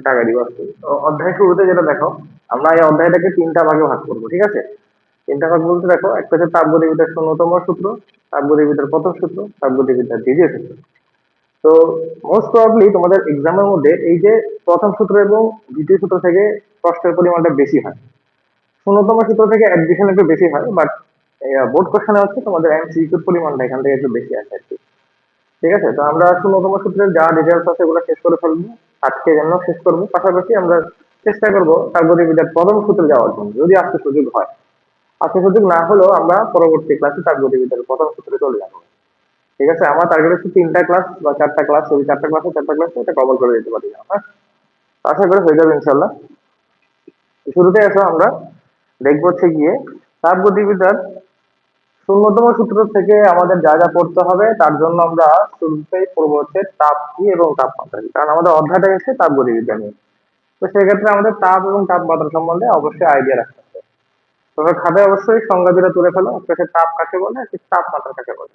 টাকা দিব আজকে। তো অধ্যায় শুরুতে যেটা দেখো, আমরা এই অধ্যায়টাকে ৩টা ভাগে ভাগ করবো, ঠিক আছে? ৩টা ভাগ বলতে দেখো, একটা হচ্ছে তাপগতিবিদ্যার শূন্যতম সূত্র, তাপগতিবিদ্যার প্রথম সূত্র, তাপগতিবিদ্যার দ্বিতীয় সূত্র। তো মোস্ট প্রবাবলি তোমাদের এক্সামের মধ্যে এই যে প্রথম সূত্র এবং দ্বিতীয় সূত্র থেকে প্রশ্নের পরিমাণটা বেশি হয়। শূন্যতম সূত্র থেকে অ্যাডিশন একটু বেশি হয়, বাট বোর্ড কোশ্চেনে হচ্ছে তোমাদের এমসিকিউর পরিমাণটা এখান থেকে একটু বেশি আসে আর কি। ঠিক আছে, তো আমরা শূন্যতম সূত্রের যা ডিটেলস আছে এগুলো শেষ করে ফেলবো, আজকে জন্য শেষ করবো। পাশাপাশি আমরা চেষ্টা করবো তাপগতিবিদ্যার প্রথম সূত্রে যাওয়ার জন্য, যদি আজকে সুযোগ হয়। আজকে সুযোগ না হলেও আমরা পরবর্তী ক্লাসে তাপগতিবিদ্যার প্রথম সূত্রে চলে যাবো। ঠিক আছে, আমার টার্গেট হচ্ছে 3টা ক্লাস বা 4টা ক্লাস, ওই 4টা ক্লাসে এটা কভার করে দিতে পারি আমরা। আশা করি হয়ে যাবে ইনশাল্লাহ। শুরুতে আসো, আমরা দেখবো হচ্ছে গিয়ে তাপগতিবিদ্যার শূন্যতম সূত্র থেকে আমাদের যা যা পড়তে হবে তার জন্য আমরা শুরুতেই পড়বো হচ্ছে তাপ কি এবং তাপমাত্রা কি, কারণ আমাদের অধ্যায়টা হচ্ছে তাপগতিবিদ্যা নিয়ে। তো সেক্ষেত্রে আমাদের তাপ এবং তাপমাত্রা সম্বন্ধে অবশ্যই আইডিয়া রাখতে হবে। তোমরা খাতায় অবশ্যই সংজ্ঞা দুটো তুলে ফেলো, একটা হচ্ছে তাপ কাকে বলে, একটা তাপমাত্রা কাকে বলে।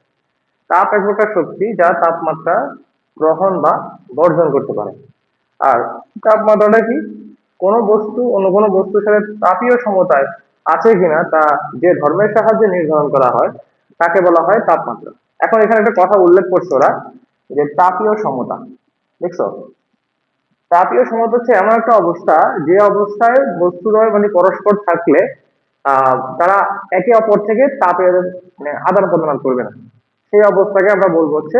তাপ এক প্রকার শক্তি যা তাপমাত্রা গ্রহণ বা বর্জন করতে পারে। আর তাপমাত্রাটা কি? কোনো বস্তু অন্য কোনো বস্তুর সাথে তাপীয় সমতায় আছে কিনা তা যে ধর্মের সাহায্যে নির্ধারণ করা হয় তাকে বলা হয় তাপমাত্রা। এখন এখানে একটা কথা উল্লেখ করছে ওরা, যে তাপীয় সমতা। দেখছো, তাপীয় সমতা হচ্ছে এমন একটা অবস্থা যে অবস্থায় বস্তুদ্বয় মানে পরস্পর থাকলে তারা একে অপর থেকে তাপের মানে আদান প্রদান করবে না, সেই অবস্থাকে আমরা বলবো হচ্ছে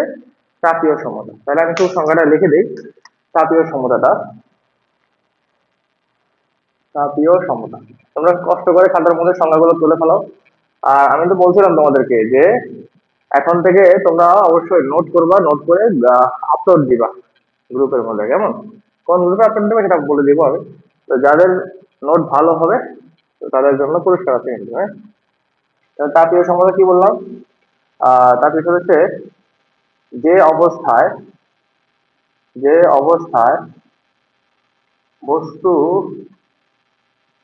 তাপীয় সমতা। তাহলে আমি একটু সংজ্ঞাটা লিখে দিই। তাপীয় সমতাটা, তাপীয় সমতা, তোমরা কষ্ট করে খাতার মধ্যে সংজ্ঞাগুলো তুলে ফেলো। আর আমি তো বলছিলাম তোমাদেরকে যে এখন থেকে তোমরা অবশ্যই নোট করবা, নোট করে আপলোড দিবা গ্রুপের মধ্যে, কেমন? কোন গ্রুপে আপলোড দেবে সেটা বলে দিব আমি। তো যাদের নোট ভালো হবে তো তাদের জন্য পুরস্কার আছে কিন্তু, হ্যাঁ। তাপীয় সমতা কি বললাম? তাপীয় সমতা হচ্ছে যে অবস্থায়, যে অবস্থায় বস্তু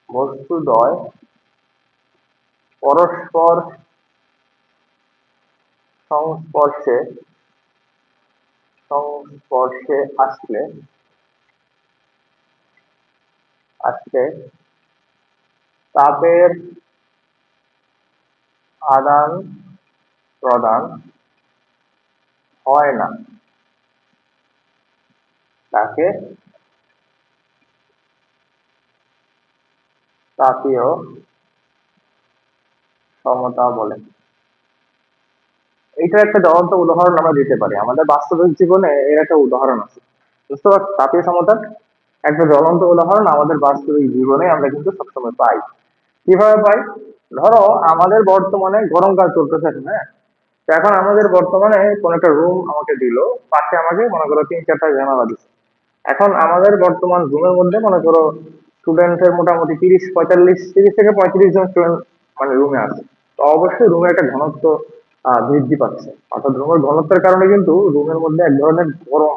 বস্তুদ্বয় পরস্পর সংস্পর্শে সংস্পর্শে আসলে আসলে তাপের আদান প্রদান হয় না, তাকে তাপীয় সমতা বলে। এইটার একটা জ্বলন্ত উদাহরণ আমরা দিতে পারি, আমাদের বাস্তবিক জীবনে এর একটা উদাহরণ আছে। বুঝতে পারছো, তাপীয় সমতার একটা জ্বলন্ত উদাহরণ আমাদের বাস্তবিক জীবনে আমরা কিন্তু সবসময় পাই। কিভাবে পাই? ধরো আমাদের বর্তমানে গরমকাল চলতেছে, হ্যাঁ। তো এখন আমাদের বর্তমানে কোন একটা রুম আমাকে দিল, পাশে আমাকে মনে করো 3-4টা জানালা দিচ্ছে। এখন আমাদের বর্তমান রুমের মধ্যে মনে করো স্টুডেন্টের মোটামুটি 30 থেকে 35 জন স্টুডেন্ট মানে রুমে আছে। তো অবশ্যই রুমের একটা ঘনত্ব বৃদ্ধি পাচ্ছে, অর্থাৎ রুমের ঘনত্বের কারণে কিন্তু রুমের মধ্যে এক ধরনের গরম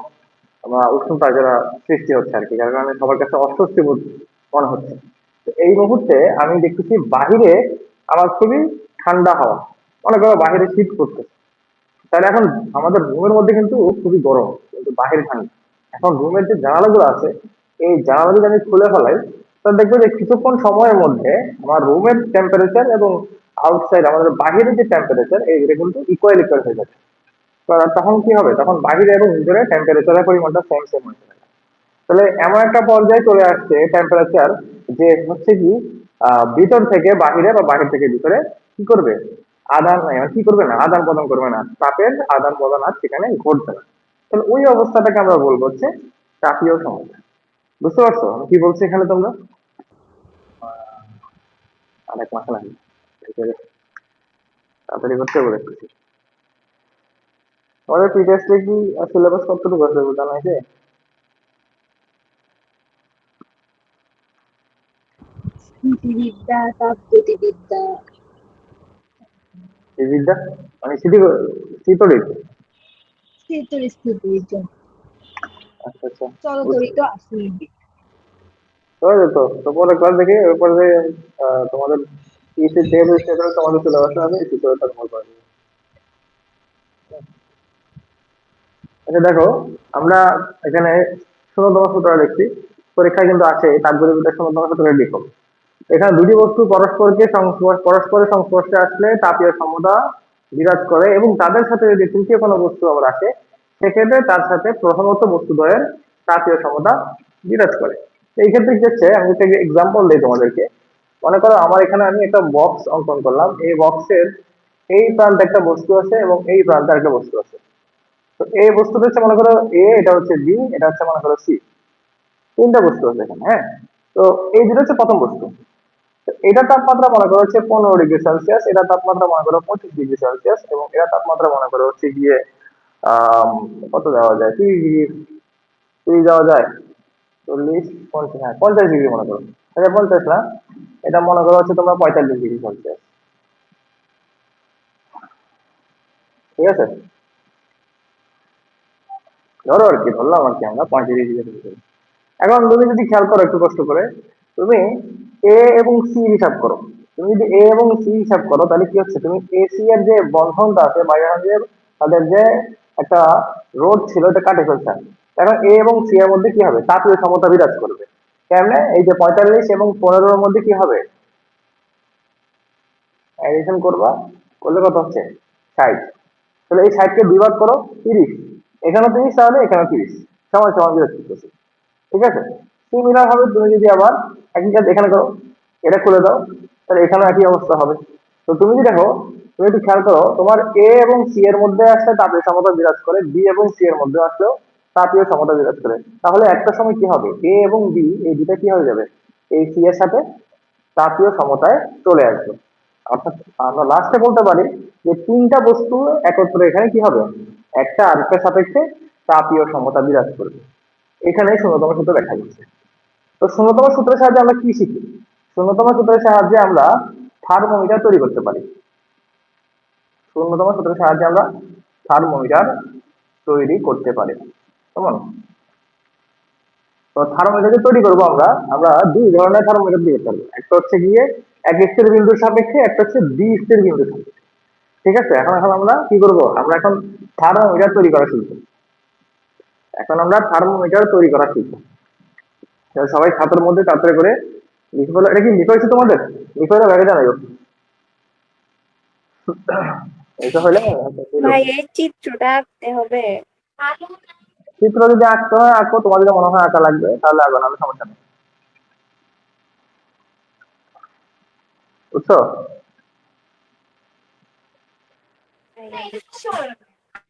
বা উষ্ণতা যারা সৃষ্টি হচ্ছে আর কি, যার কারণে সবার কাছে অস্বস্তি বোধ মনে হচ্ছে। তো এই মুহূর্তে আমি দেখতেছি বাহিরে আমার খুবই ঠান্ডা হাওয়া, মনে করো বাহিরে শীত করতেছে। তাহলে এখন আমাদের রুমের মধ্যে কিন্তু খুবই গরম, কিন্তু বাহিরে ঠান্ডা। এখন রুমের যে জানালাগুলো আছে, এই জানালা যদি আমি খুলে ফেলাই, তাহলে দেখবো যে কিছুক্ষণ সময়ের মধ্যে আমার রুমের টেম্পারেচার এবং আউটসাইড আমাদের বাহিরের যে টেম্পারেচার এইটা কিন্তু ইকুয়াল ইকুয়াল হয়ে যাবে। তো তখন কি হবে, তখন বাহিরে এবং ভিতরে টেম্পারেচারের পরিমাণটা সেম সেম হয়ে যাবে। তাহলে এমন একটা পর্যায়ে চলে আসছে টেম্পারেচার, যে হচ্ছে কি ভিতর থেকে বাহিরে বা বাহির থেকে ভিতরে কি করবে, কি করবে না, আদান প্রদান করবে না, তাপের আদান প্রদান আর সেখানে ঘটবে না। তাহলে ওই অবস্থাটাকে আমরা বলবো হচ্ছে তাপীয় সমতা। বুঝতে পারছো আমি কি বলছি এখানে তোমরা? অনেক মাথা লাগে, ঠিক আছে, তাড়াতাড়ি করতে বলেছি। আমাদের প্রিভিয়াসলি কি সিলেবাস কতটুকু আছে জানা আছে? স্থিতিবিদ্যা, তাপগতিবিদ্যা, এই বিদ্যা মানে শীতড়িত। স্থিতিবিদ্যা, আচ্ছা আচ্ছা, বুঝছি। চলতরিত আসেনি। হয়ে যেত। তো পরে ক্লাস দেখি এরপরে যে তোমাদের ইসে যেহেতু সেটা তোমাদের সিলেবাসে হবে এই সূত্রটা তোমার করে দেবে। আচ্ছা দেখো, আমরা এখানে 16তম সূত্র দেখছি। পরীক্ষায় কিন্তু আসে তাপগতিবিদ্যার সমতল সূত্রের লিখো। এখানে দুটি বস্তু পরস্পরের সংস্পর্শে আসলে তাপীয় সমতা বিরাজ করে এবং তাদের সাথে যদি তৃতীয় কোনো বস্তু আবার আসে সেক্ষেত্রে তার সাথে প্রথমত বস্তুদ্বয়ের তাপীয় সমতা বিরাজ করে। এই ক্ষেত্রে কি হচ্ছে, আমি একটা এক্সাম্পল দিই তোমাদেরকে। মনে করো আমার এখানে আমি একটা বক্স অঙ্কন করলাম, এই বক্সের এই প্রান্তে একটা বস্তু আছে এবং এই প্রান্তে একটা বস্তু আছে। তো এই বস্তুটা হচ্ছে মনে করো এ, এটা হচ্ছে বি, এটা হচ্ছে মনে করো সি। তিনটা বস্তু আছে এখানে, হ্যাঁ। তো এই দুটো হচ্ছে প্রথম বস্তু। তো এটার তাপমাত্রা মনে করো হচ্ছে 15 ডিগ্রি সেলসিয়াস, এটা তাপমাত্রা মনে করো 25 ডিগ্রি সেলসিয়াস, এবং এটা তাপমাত্রা মনে করো হচ্ছে গিয়ে কত দেওয়া যায়, 30 ডিগ্রি, 30 দেওয়া যায়, 40, 50, হ্যাঁ 50 ডিগ্রি মনে করো। আচ্ছা 50 না, এটা মনে করো হচ্ছে তোমরা 45 ডিগ্রি সেলসিয়াস, ঠিক আছে। ধরো আর কি, ধরলাম আর কি আমরা 35 ডিগ্রি সেলসিয়াস। এখন তুমি যদি খেয়াল করো একটু কষ্ট করে, তুমি এ এবং সি হিসাব করো। তুমি যদি এ এবং সি হিসাব করো তাহলে কি হচ্ছে, তুমি এসি এর যে বন্ধনটা আছে বায়ুমণ্ডলের, তাদের যে একটা রোধ ছিল এটা কাটে ফেলছে। এখন এ এবং সি এর মধ্যে কি হবে, তাপীয় সমতা বিরাজ করবে। কেমনে, এই যে 45 এবং 15 এর মধ্যে কি হবে, অ্যাডিশন করবা, করলে কত হচ্ছে 60। তাহলে এই 60 কে 2 ভাগ করো, 30। এখানে 30 তাহলে এখানে 30, সমান সমান বিরাজ করতেছে, ঠিক আছে। সিমিলার ভাবে তুমি যদি আবার একই কাজ এখানে করো, এটা খুলে দাও, তাহলে এখানে একই অবস্থা হবে। তো তুমি যদি দেখো, তুমি একটু খেয়াল করো, তোমার এ এবং সি এর মধ্যে আসলে তাপীয় সমতা বিরাজ করে, বি এবং সি এর মধ্যে আসলেও তাপীয় সমতা বিরাজ করে। তাহলে একটা সময় কি হবে, এ এবং বি এই দুটা কি হয়ে যাবে, এই সি এর সাথে তাপীয় সমতায় চলে আসবে। অর্থাৎ আমরা লাস্টে বলতে পারি যে তিনটা বস্তু একত্রে এখানে কি হবে, একটা আরেকটার সাপেক্ষে তাপীয় সমতা বিরাজ করবে। এখানে শূন্যতম সূত্র দেখা যাচ্ছে। তো শূন্যতম সূত্রের সাহায্যে আমরা কি শিখি, শূন্যতম সূত্রের সাহায্যে আমরা থার্মোমিটার তৈরি করতে পারি। শূন্যতম সূত্রের সাহায্যে আমরা থার্মোমিটার তৈরি করতে পারি, কেমন। তো থার্মোমিটার যে তৈরি করবো আমরা, আমরা দুই ধরনের থার্মোমিটার তৈরি করতে পারবো। একটা হচ্ছে গিয়ে এক স্থির বিন্দুর সাপেক্ষে, একটা হচ্ছে দ্বি স্থির বিন্দুর সাপেক্ষে, ঠিক আছে। এখন এখন আমরা কি করব, আমরা এখন থার্মোমিটার তৈরি করা শিখবো। এখন আমরা থার্মোমিটার তৈরি করা শিখবো। তাহলে সবাই খাতার মধ্যে তাড়াতাড়ি করে লিখে ফেলো। এটা কি লিখে হয়েছে তোমাদের, লিখে হলে ব্যাগে জানাই। এটা হলে ভাই এই চিত্রটা আঁকতে হবে। চিত্র যদি আঁকতে হয় আঁকো, তোমার যদি মনে হয় আঁকা লাগবে তাহলে আঁকো, নাহলে সমস্যা নেই, বুঝছো।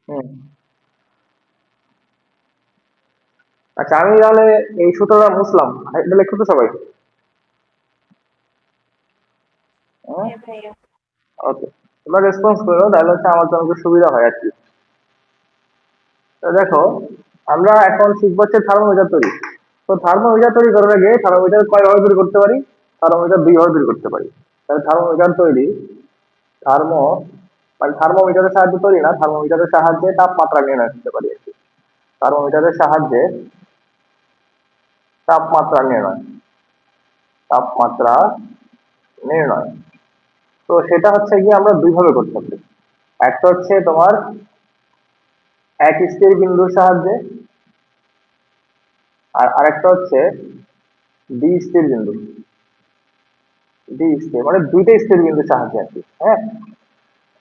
হুম। আচ্ছা আমি তাহলে এই সূত্রটা মুছলাম, এটা লিখো তো সবাই। হ্যাঁ ভাইয়া। ওকে, তোমরা রেসপন্স করো, তাহলে হচ্ছে আমার জন্য একটু সুবিধা হয় আর কি। তো দেখো, আমরা এখন শিখবো হচ্ছে থার্মোমিটার তৈরি। তো থার্মোমিটার তৈরি করার আগে থার্মোমিটার কয় ভাবে তৈরি করতে পারি, থার্মোমিটার দুই ভাবে তৈরি করতে পারি। তাহলে থার্মোমিটার তৈরি, থার্মো মানে থার্মোমিটারের সাহায্যে তৈরি না, থার্মোমিটারের সাহায্যে তাপমাত্রা নির্ণয় করতে পারি আর কি। থার্মোমিটারের সাহায্যে তাপমাত্রা নির্ণয়, তাপমাত্রা নির্ণয়। তো সেটা হচ্ছে গিয়ে আমরা দুই ভাবে করতে পারি। একটা হচ্ছে তোমার এক স্থির বিন্দুর সাহায্যে, আর আরেকটা হচ্ছে দ্বি স্থির বিন্দু। দ্বি স্থির মানে দুইটা স্থির বিন্দুর সাহায্যে আর কি, হ্যাঁ।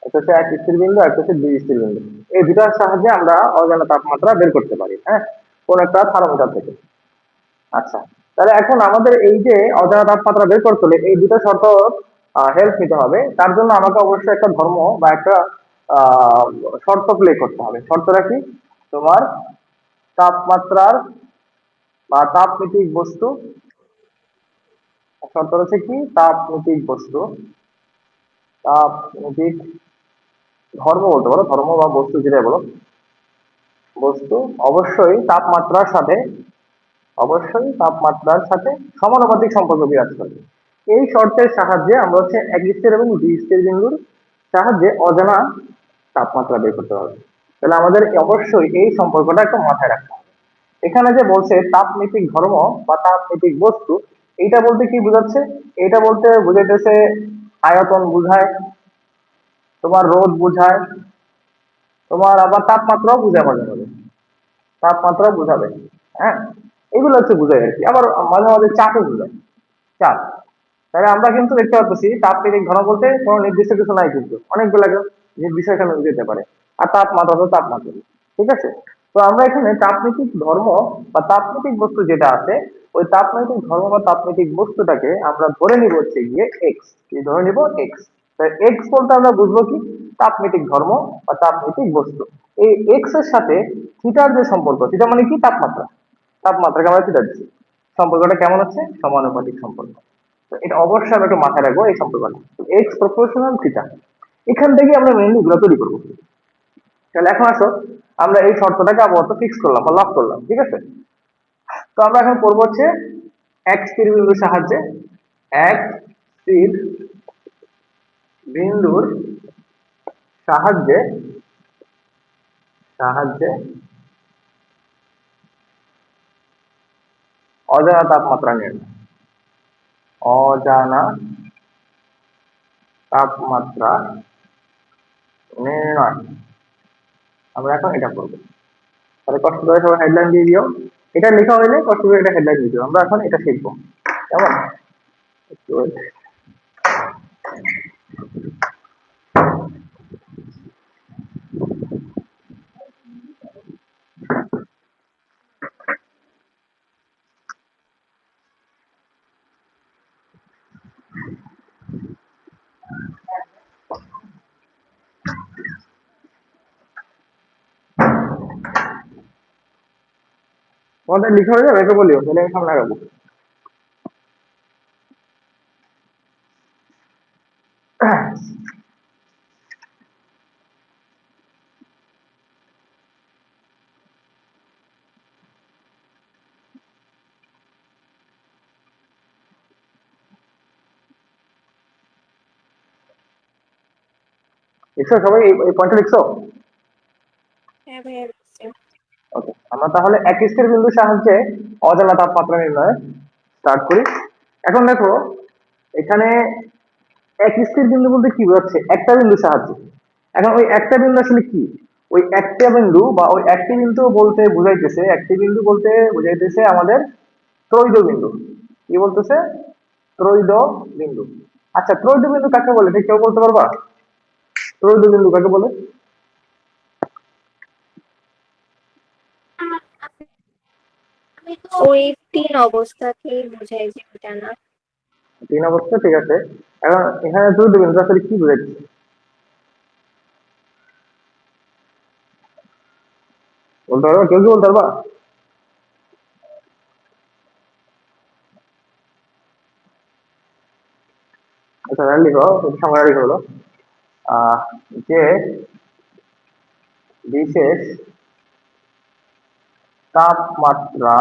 একটা হচ্ছে এক স্থির বিন্দু, একটা হচ্ছে দুই স্থির বিন্দু। এই দুটার সাহায্যে আমরা অজানা তাপমাত্রা বের করতে পারি, হ্যাঁ, কোন একটা থার্মোমিটার থেকে। আচ্ছা, তাহলে এখন আমাদের এই যে অজানা তাপমাত্রা বের করতে হলে এই দুটো শর্ত হেল্প নিতে হবে। তার জন্য আমাকে অবশ্যই একটা ধর্ম বা একটা আহ শর্ত প্লে করতে হবে। শর্তটা কি, তোমার তাপমাত্রার বা তাপমিতিক বস্তু, শর্ত হচ্ছে কি তাপমিতিক বস্তু, তাপমিতিক ধর্ম বলতে পারো, ধর্ম বা বস্তু যেটা বলো, বস্তু অবশ্যই তাপমাত্রার সাথে, অবশ্যই তাপমাত্রার সাথে সমানুপাতিক সম্পর্ক বিরাজ করবে। এই শর্তের সাহায্যে আমরা হচ্ছে এক স্থির এবং দুই স্থির বিন্দুর সাহায্যে অজানা তাপমাত্রা বের করতে পারবো। তাহলে আমাদের অবশ্যই এই সম্পর্কটা একটু মাথায় রাখতে হবে। এখানে যে বলছে তাপমিতিক ধর্ম বা তাপমিতিক বস্তু, এইটা বলতে কি বোঝাচ্ছে, এটা বলতে বোঝাইতেছে আয়তন বুঝায়, তোমার রোদ বুঝায়, তোমার আবার তাপমাত্রাও বুঝায়, মাঝে মাঝে তাপমাত্রা বুঝাবে, হ্যাঁ। এগুলো হচ্ছে বুঝায় আর কি। আবার মাঝে মাঝে চাপও বুঝায়, চাপ। তাহলে আমরা কিন্তু দেখতে পাচ্ছি তাপমাত্রিক ঘন বলতে কোনো নির্দিষ্ট কিছু নাই, কিন্তু অনেকগুলো বিষয় এখানে যেতে পারে। আর তাপমাত্রা তো তাপমাত্রা, ঠিক আছে। তো আমরা এখানে তাপনৈতিক ধর্ম বা তাপনৈতিক বস্তু যেটা আছে, ওই তাপনৈতিক ধর্ম বা তাপনৈতিক বস্তুটাকে আমরা ধরে নিব হচ্ছে গিয়ে এক্স, কি ধরে নিব এক্স। তাই এক্স বলতে আমরা বুঝবো কি, তাপনৈতিক ধর্ম বা তাপনৈতিক বস্তু। এই এক্স এর সাথে থিটার যে সম্পর্ক, থিটা মানে কি, তাপমাত্রা, তাপমাত্রাকে আমরা থিটা দিচ্ছি। সম্পর্কটা কেমন হচ্ছে, সমানুপাতিক সম্পর্ক। তো এটা অবশ্যই আমরা একটু মাথায় রাখবো এই সম্পর্কটা, এক্স প্রপোর্শনাল থিটা। এখান থেকে আমরা মেইনলি এগুলো তৈরি করবো। তাহলে এখন আসো আমরা এই শর্তটাকে আপাতত ফিক্স করলাম বা লক করলাম, ঠিক আছে। তো আমরা এখন করবো হচ্ছে এক স্থির বিন্দুর সাহায্যে, এক স্থির বিন্দুর সাহায্যে সাহায্যে অজানা তাপমাত্রা নির্ণয়, অজানা তাপমাত্রা নির্ণয়। আমরা এখন এটা করবো। তাহলে কষ্ট করে সবাই হেডলাইন দিয়ে দিও। এটা লেখা হইলে কষ্ট করে এটা হেডলাইন দিয়ে দিও। আমরা এখন এটা শিখবো, কেমন? একটু wait। তোমাদের লিখা হয়ে যাবে, একে বলিও, তাহলে আমি সামনে লাগাবো। লিখছো সবাই, এই পয়েন্টটা লিখছো? হ্যাঁ ভাইয়া লিখছি। ওকে, আমরা তাহলে এক স্থির বিন্দুর সাহায্যে অজানা তাপমাত্রা নির্ণয় স্টার্ট করি। এখন দেখো এখানে এক স্থির বিন্দু বলতে কি বোঝাচ্ছে, একটা বিন্দুর সাহায্যে। এখন ওই একটা বিন্দু আসলে কি, ওই একটা বিন্দু বা ওই একটি বিন্দু বলতে বুঝাইতেছে, একটি বিন্দু বলতে বুঝাইতেছে আমাদের ত্রৈধ বিন্দু। কি বলতেছে, ত্রৈধ বিন্দু। আচ্ছা, ত্রৈধ বিন্দু কাকে বলে, ঠিক কেউ বলতে পারবা? ত্রৈধ বিন্দু কাকে বলে? ওই তিন অবস্থাকেই বোঝায় যে ওটা না। তিন অবস্থা, ঠিক আছে। এখন এখানে ত্রৈধ বিন্দু আসলে কি বুঝাইছে, বলতে পারবা? কেউ কি বলতে পারবা? আচ্ছা তাহলে লিখো, সংজ্ঞা লিখে হলো আহ যে বিশেষ তাপমাত্রা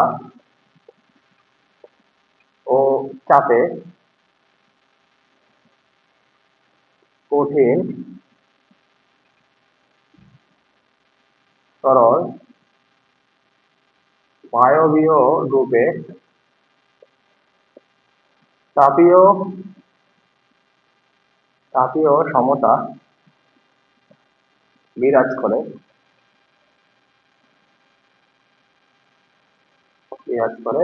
ও চাপে কঠিন তরল বায়বীয় রূপে তাপীয় তাপীয় সমতা বিরাজ করে, বিরাজ করে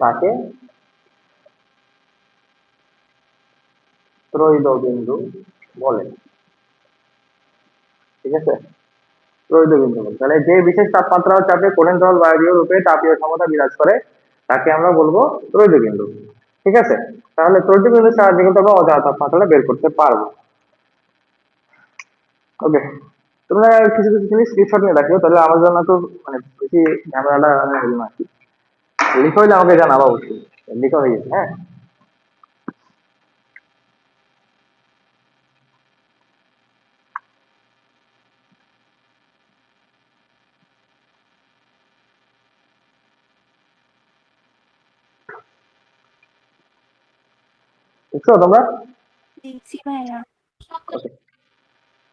তাকে ত্রৈধ বিন্দু বলে, ঠিক আছে। ত্রৈধ বিন্দু বলে, তাহলে যে বিশেষ তাপমাত্রা ও চাপে কঠিন তরল বায়বীয় রূপে তাপীয় সমতা বিরাজ করে তাকে আমরা বলবো ত্রৈধ বিন্দু, ঠিক আছে। তাহলে ত্রৈধ বিন্দুর সাহায্যে কিন্তু আমরা অজানা তাপমাত্রাটা বের করতে পারবো। ওকে, তোমরা কিছু কিছু জিনিস স্ক্রিনশট নিয়ে রাখো, তাহলে আমার জন্য তো মানে বেশি ঝামেলাটা হলো না আর কি। লিখে হইলে আমাকে জানাবো অবশ্যই, লিখা হয়ে গেছে, হ্যাঁ। লিখছো তোমরা? লিখছি ভাইয়া। ওকে,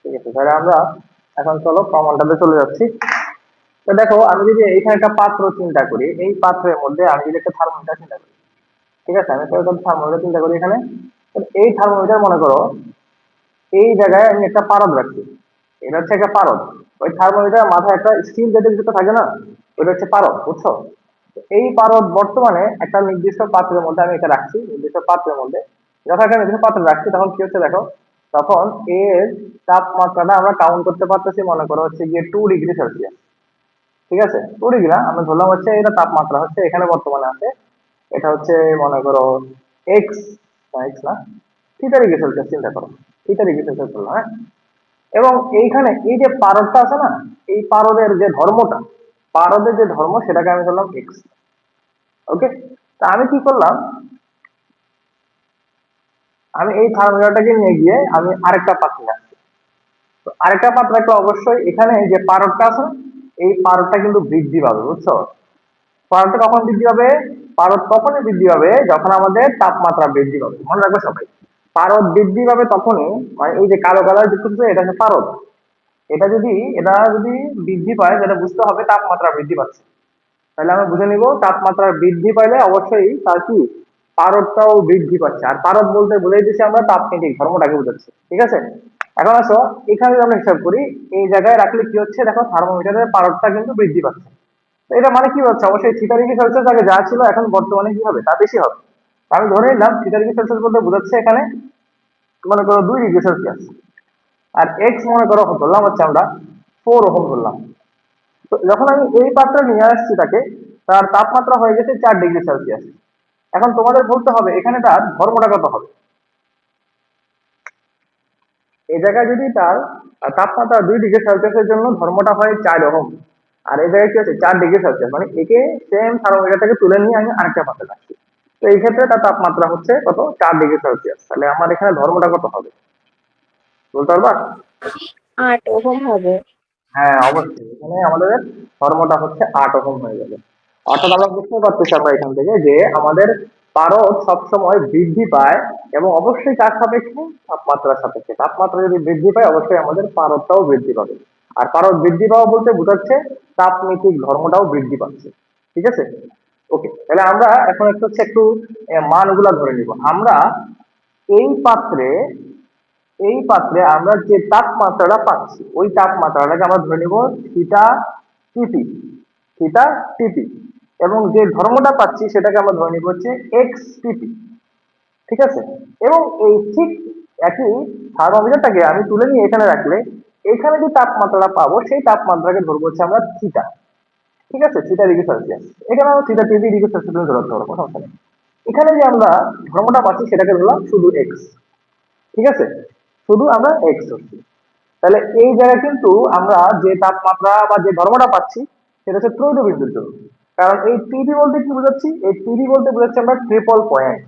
ঠিক আছে। তাহলে আমরা এখন চলো প্রমাণটাতে চলে যাচ্ছি। তো দেখো, আমি যদি এইখানে একটা পাত্র চিন্তা করি, এই পাত্রের মধ্যে আমি যদি একটা থার্মোমিটার চিন্তা করি, ঠিক আছে, আমি একটা থার্মোমিটার চিন্তা করি এখানে। তো এই থার্মোমিটার মনে করো এই জায়গায় আমি একটা পারদ রাখছি, এটা হচ্ছে একটা পারদ। ওই থার্মোমিটার মাথায় একটা স্টিল জাতীয় কিছু একটা থাকে না, ওটা হচ্ছে পারদ, বুঝছো? এই পারদ বর্তমানে একটা নির্দিষ্ট পাত্রের মধ্যে আমি এটা রাখছি, নির্দিষ্ট পাত্রের মধ্যে। যখন একটা নির্দিষ্ট পাত্রে রাখছি তখন কি হচ্ছে দেখো, তখন এর তাপমাত্রাটা আমরা কাউন্ট করতে পারতেছি, মনে করো হচ্ছে গিয়ে 2 ডিগ্রি সেলসিয়াস। ঠিক আছে, 2 ডিগ্রি না, আমরা ধরলাম হচ্ছে এটা তাপমাত্রা হচ্ছে এখানে বর্তমানে আছে, এটা হচ্ছে মনে করো এক্স, এক্স না, θ ডিগ্রি সেলসিয়াস, চিন্তা করো θ ডিগ্রি সেলসিয়াস বললাম, হ্যাঁ। এবং এইখানে এই যে পারদটা আছে না, এই পারদের যে ধর্মটা, পারদের যে ধর্ম সেটাকে আমি ধরলাম এক্স। ওকে, তা আমি কি করলাম, আমি এই থার্মোমিটারটাকে নিয়ে গিয়ে আমি আরেকটা পাত্রে রাখছি। তো আরেকটা পাত্র রাখলে অবশ্যই এখানে যে পারদটা আছে না, এই পারদটা কিন্তু বৃদ্ধি পাবে, বুঝছো? পারদটা কখন বৃদ্ধি পাবে? পারদ তখনই বৃদ্ধি পাবে যখন আমাদের তাপমাত্রা বৃদ্ধি পাবে, মনে রাখবে সবাই। পারদ বৃদ্ধি পাবে তখনই, মানে এই যে কালো কালার দেখতেছো এটা হচ্ছে পারদ, এটা যদি বৃদ্ধি পায় তাহলে বুঝতে হবে তাপমাত্রা বৃদ্ধি পাচ্ছে। তাহলে আমরা বুঝে নিব তাপমাত্রা বৃদ্ধি পাইলে অবশ্যই তার কি পারদটাও বৃদ্ধি পাচ্ছে। আর পারদ বলতে বুঝাই দিচ্ছি আমরা তাপনীতিক ধর্মটাকে বোঝাচ্ছি, ঠিক আছে। এখন আসো, এখানে যদি আমরা হিসাব করি, এই জায়গায় রাখলে কি হচ্ছে দেখো, থার্মোমিটারের পারদটা কিন্তু বৃদ্ধি পাচ্ছে। তো এটা মানে কি হচ্ছে, অবশ্যই θ ডিগ্রি সেলসিয়াস আগে যা ছিল এখন বর্তমানে কি হবে, তা বেশি হবে। তো আমি ধরে নিলাম θ ডিগ্রি সেলসিয়াস বলতে বোঝাচ্ছে এখানে মনে করো 2 ডিগ্রি সেলসিয়াস। আর এক্স মনে করো ধরলাম হচ্ছে আমরা 4 ওহম ধরলাম। তো যখন আমি এই পাত্রে নিয়ে আসছি তাকে, তার তাপমাত্রা হয়ে গেছে 4 ডিগ্রি সেলসিয়াস। এখন তোমাদের বলতে হবে এখানে তার ধর্মটা কত হবে। এই জায়গায় যদি তার তাপমাত্রা 2 ডিগ্রি সেলসিয়াসের জন্য ধর্মটা হয় 4 ওহম, আর এই জায়গায় কি আছে 4 ডিগ্রি সেলসিয়াস, মানে একে সেম থার্মোমিটার থেকে তুলে নিয়ে আমি আরেকটা পাত্রে রাখছি। তো এই ক্ষেত্রে তার তাপমাত্রা হচ্ছে কত, 4 ডিগ্রি সেলসিয়াস। তাহলে আমার এখানে ধর্মটা কত হবে বলতে পারবা? 8 ওহম হবে। হ্যাঁ অবশ্যই, এখানে আমাদের ধর্মটা হচ্ছে 8 ওহম হয়ে যাবে। অর্থাৎ আমরা বুঝতে পারতেছি আমরা এখান থেকে যে আমাদের পারদ সবসময় বৃদ্ধি পায়, এবং অবশ্যই কার সাপেক্ষে, তাপমাত্রার সাপেক্ষে। তাপমাত্রা যদি বৃদ্ধি পায় অবশ্যই আমাদের পারদটাও বৃদ্ধি পাবে। আর পারদ বৃদ্ধি পাওয়া বলতে বোঝাচ্ছে তাপনীতিক ধর্মটাও বৃদ্ধি পাচ্ছে, ঠিক আছে। ওকে, তাহলে আমরা এখন একটু হচ্ছে একটু মানগুলা ধরে নিব। আমরা এই পাত্রে এই পাত্রে আমরা যে তাপমাত্রাটা পাচ্ছি ওই তাপমাত্রাটাকে আমরা ধরে নিব থিটা টিপি, থিটা টিপি। এবং যে ধর্মটা পাচ্ছি সেটাকে আমরা ধরে নিব হচ্ছে এক্স টিপি, ঠিক আছে। এবং এই ঠিক একই থার্মোমিটারটাকে আমি তুলে নিয়ে এখানে রাখলে এখানে যে তাপমাত্রাটা পাবো সেই তাপমাত্রাকে ধরবো হচ্ছে আমরা থিটা, ঠিক আছে, θ ডিগ্রি সেলসিয়াস। এখানে আমরা θ ডিগ্রি সেলসিয়াস ধরতে পারবো, কোনো সমস্যা নেই। এখানে যে আমরা ধর্মটা পাচ্ছি সেটাকে ধরলাম শুধু এক্স, ঠিক আছে, শুধু আমরা এক্স ধরছি। তাহলে এই জায়গায় কিন্তু আমরা যে তাপমাত্রা বা যে ধর্মটা পাচ্ছি সেটা হচ্ছে ত্রৈধ বিন্দুর জন্য। কারণ এই টিডি বলতে কি বোঝাচ্ছি, এই টিডি বলতে বোঝাচ্ছি আমরা ট্রিপল পয়েন্ট।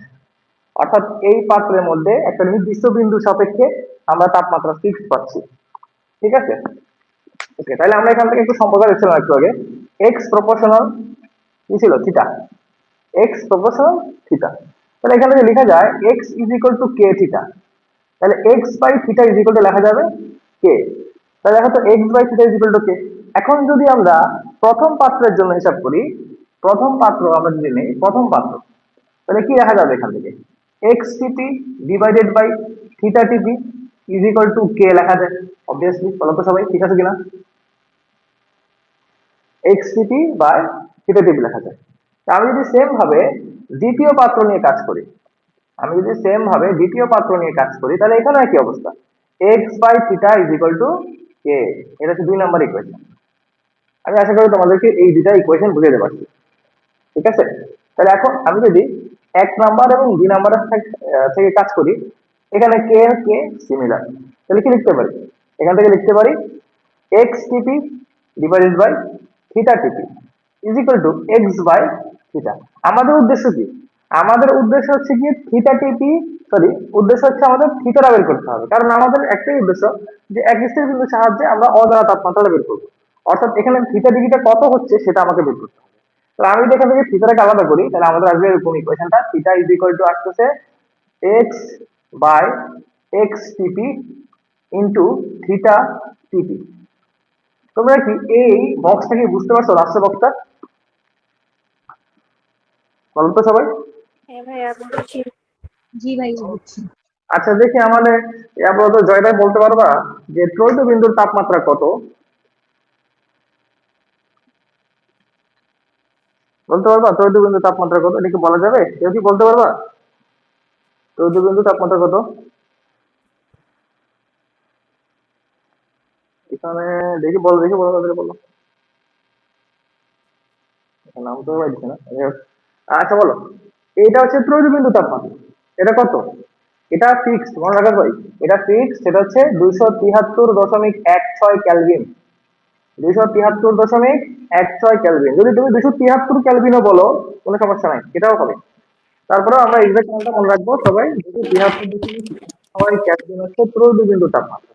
অর্থাৎ এই পাত্রের মধ্যে একটা নির্দিষ্ট বিন্দু সাপেক্ষে আমরা তাপমাত্রা ফিক্স পাচ্ছি, ঠিক আছে। ওকে, তাহলে আমরা এখান থেকে একটু সম্পর্ক দেখছিলাম একটু আগে, এক্স প্রপোর্শনাল কি ছিল, থিটা, এক্স প্রপোর্শনাল থিটা। তাহলে এখান থেকে লেখা যায় x is equal to k theta. তাহলে x by theta is equal to লেখা যাবে কে। তাহলে দেখো তো x by theta is equal to k. এখন যদি আমরা প্রথম পাত্রের জন্য হিসাব করি, প্রথম পাত্র আমরা যদি নেই, প্রথম পাত্র, তাহলে কি লেখা যাবে এখান থেকে, x TP divided by theta TP is equal to কে লেখা যায়। অবভিয়াসলি, বলো তো সবাই ঠিক আছে কিনা, এক্স টিপি বাই থিটা টিপি লেখা যায়। তা আমি যদি সেম ভাবে দ্বিতীয় পাত্র নিয়ে কাজ করি, তাহলে এখানে কি অবস্থা, x by theta is equal to k. এটা হচ্ছে 2 নম্বর ইকুয়েশন। আমি আশা করি তোমাদেরকে এই দুইটা ইকুয়েশন বুঝে দিতে পারছি, ঠিক আছে। তাহলে এখন আমি যদি 1 নাম্বার এবং 2 নাম্বারের থেকে কাজ করি, এখানে কে কে সিমিলার, তাহলে কি লিখতে পারি, এখান থেকে লিখতে পারি x TP divided by theta TP is equal to x by theta. আমাদের উদ্দেশ্য কি, আমাদের উদ্দেশ্য হচ্ছে কি থিটা টিপি, সরি, উদ্দেশ্য হচ্ছে আমাদের থিটাটা বের করতে হবে। কারণ আমাদের একটাই উদ্দেশ্য যে এক স্থির বিন্দুর সাহায্যে আমরা অজানা তাপমাত্রাটা বের করবো। অর্থাৎ এখানে থিটা ডিগ্রিটা কত হচ্ছে সেটা আমাকে বের করতে হবে। তাহলে আমি যদি এখান থেকে থিটাটাকে আলাদা করি তাহলে আমাদের আসবে এরকম ইকুয়েশনটা, থিটা ইজ ইকুয়াল টু আসতেছে x by x TP into theta টিপি। তোমরা কি এই বক্সটাকে বুঝতে পারছো, রাষ্ট্র বক্সটা, বলো তো সবাই। হ্যাঁ ভাইয়া বুঝছি। জি ভাইয়া বুঝছি। আচ্ছা দেখি আমাদের আপাতত জয়টা বলতে পারবা যে ত্রৈধ বিন্দুর তাপমাত্রা কত? বলতে পারবা তৈরি বিন্দু তাপমাত্রা কত? এটা কি বলা যাবে? কেউ কি বলতে পারবা তৈরি বিন্দু তাপমাত্রা কত? এখানে দেখি বলো তাদের বলো। নাম তো পাইছি না, যাই হোক। আচ্ছা বলো, এটা হচ্ছে ত্রৈধ বিন্দু তাপমাত্রা। এটা কত? এটা ফিক্সড, মনে রাখা ভাই। এটা ফিক্সড, সেটা হচ্ছে 273.16 ক্যালভিন। 273.16 ক্যালভিন। যদি তুমি 273 ক্যালভিনও বলো কোনো সমস্যা নাই, এটাও হবে। তারপরে আমরা এক্সাক্ট মানটা মনে রাখবো সবাই। 273.6 ক্যালভিন হচ্ছে ত্রৈধ বিন্দু তাপমাত্রা।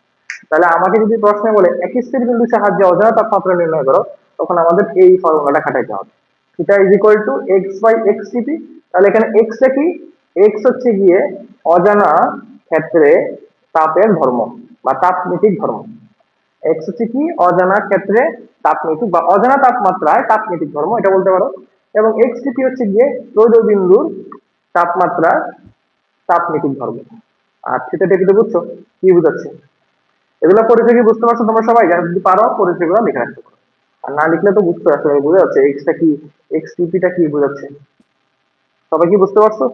তাহলে আমাকে যদি প্রশ্নে বলে একই স্থির বিন্দুর সাহায্যে অজানা তাপমাত্রা নির্ণয় করো, তখন আমাদের এই ফর্মুলাটা খাটাইতে হবে। Theta is equal to x by x TP. তাহলে এখানে এক্সটা কি? এক্স হচ্ছে গিয়ে অজানা ক্ষেত্রে তাপের ধর্ম বা তাপনীতিক ধর্ম। এক্স হচ্ছে কি? অজানা ক্ষেত্রে তাপনীতিক বা অজানা তাপমাত্রায় তাপনীতিক ধর্ম, এটা বলতে পারো। এবং এক্স টিপি হচ্ছে গিয়ে ত্রৈধ বিন্দুর তাপমাত্রা তাপনীতিক ধর্ম। আর থিটা টিপিতে বুঝছো কি বুঝাচ্ছে? এগুলো পরিচয় কি বুঝতে পারছো তোমরা সবাই? যারা যদি পারো পরিচয়গুলো লিখে রাখতে পারো। আর না লিখলে তো বুঝতে আসলে বোঝা যাচ্ছে এক্সটা কি, এক্স টিপিটা কি বোঝাচ্ছে। সবাই কি বুঝতে পারছো?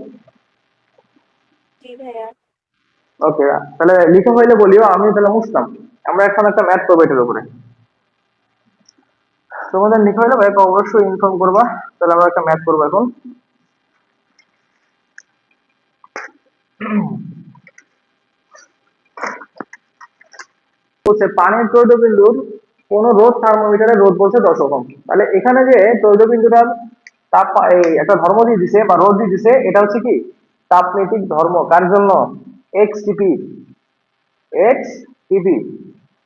জি ভাইয়া। ওকে, তাহলে লিখে হইলে বলিও, আমি তাহলে মুছতাম। আমরা এখন একটা ম্যাথ করবো এটার উপরে। তোমাদের লিখে হইলে ভাইকে অবশ্যই ইনফর্ম করবা। তাহলে আমরা একটা ম্যাথ করবো এখন। বলছে পানির তৈলবিন্দুর কোন রোধ থার্মোমিটারে রোধ বলছে 10 ওহম। তাহলে এখানে যে তৈলবিন্দুটার তাপ এই একটা ধর্ম দিয়ে দিছে বা রোধ দিয়ে দিছে, এটা হচ্ছে কি তাপনীতিক ধর্ম। কার জন্য? এক্স টিপি, এক্স টিপি।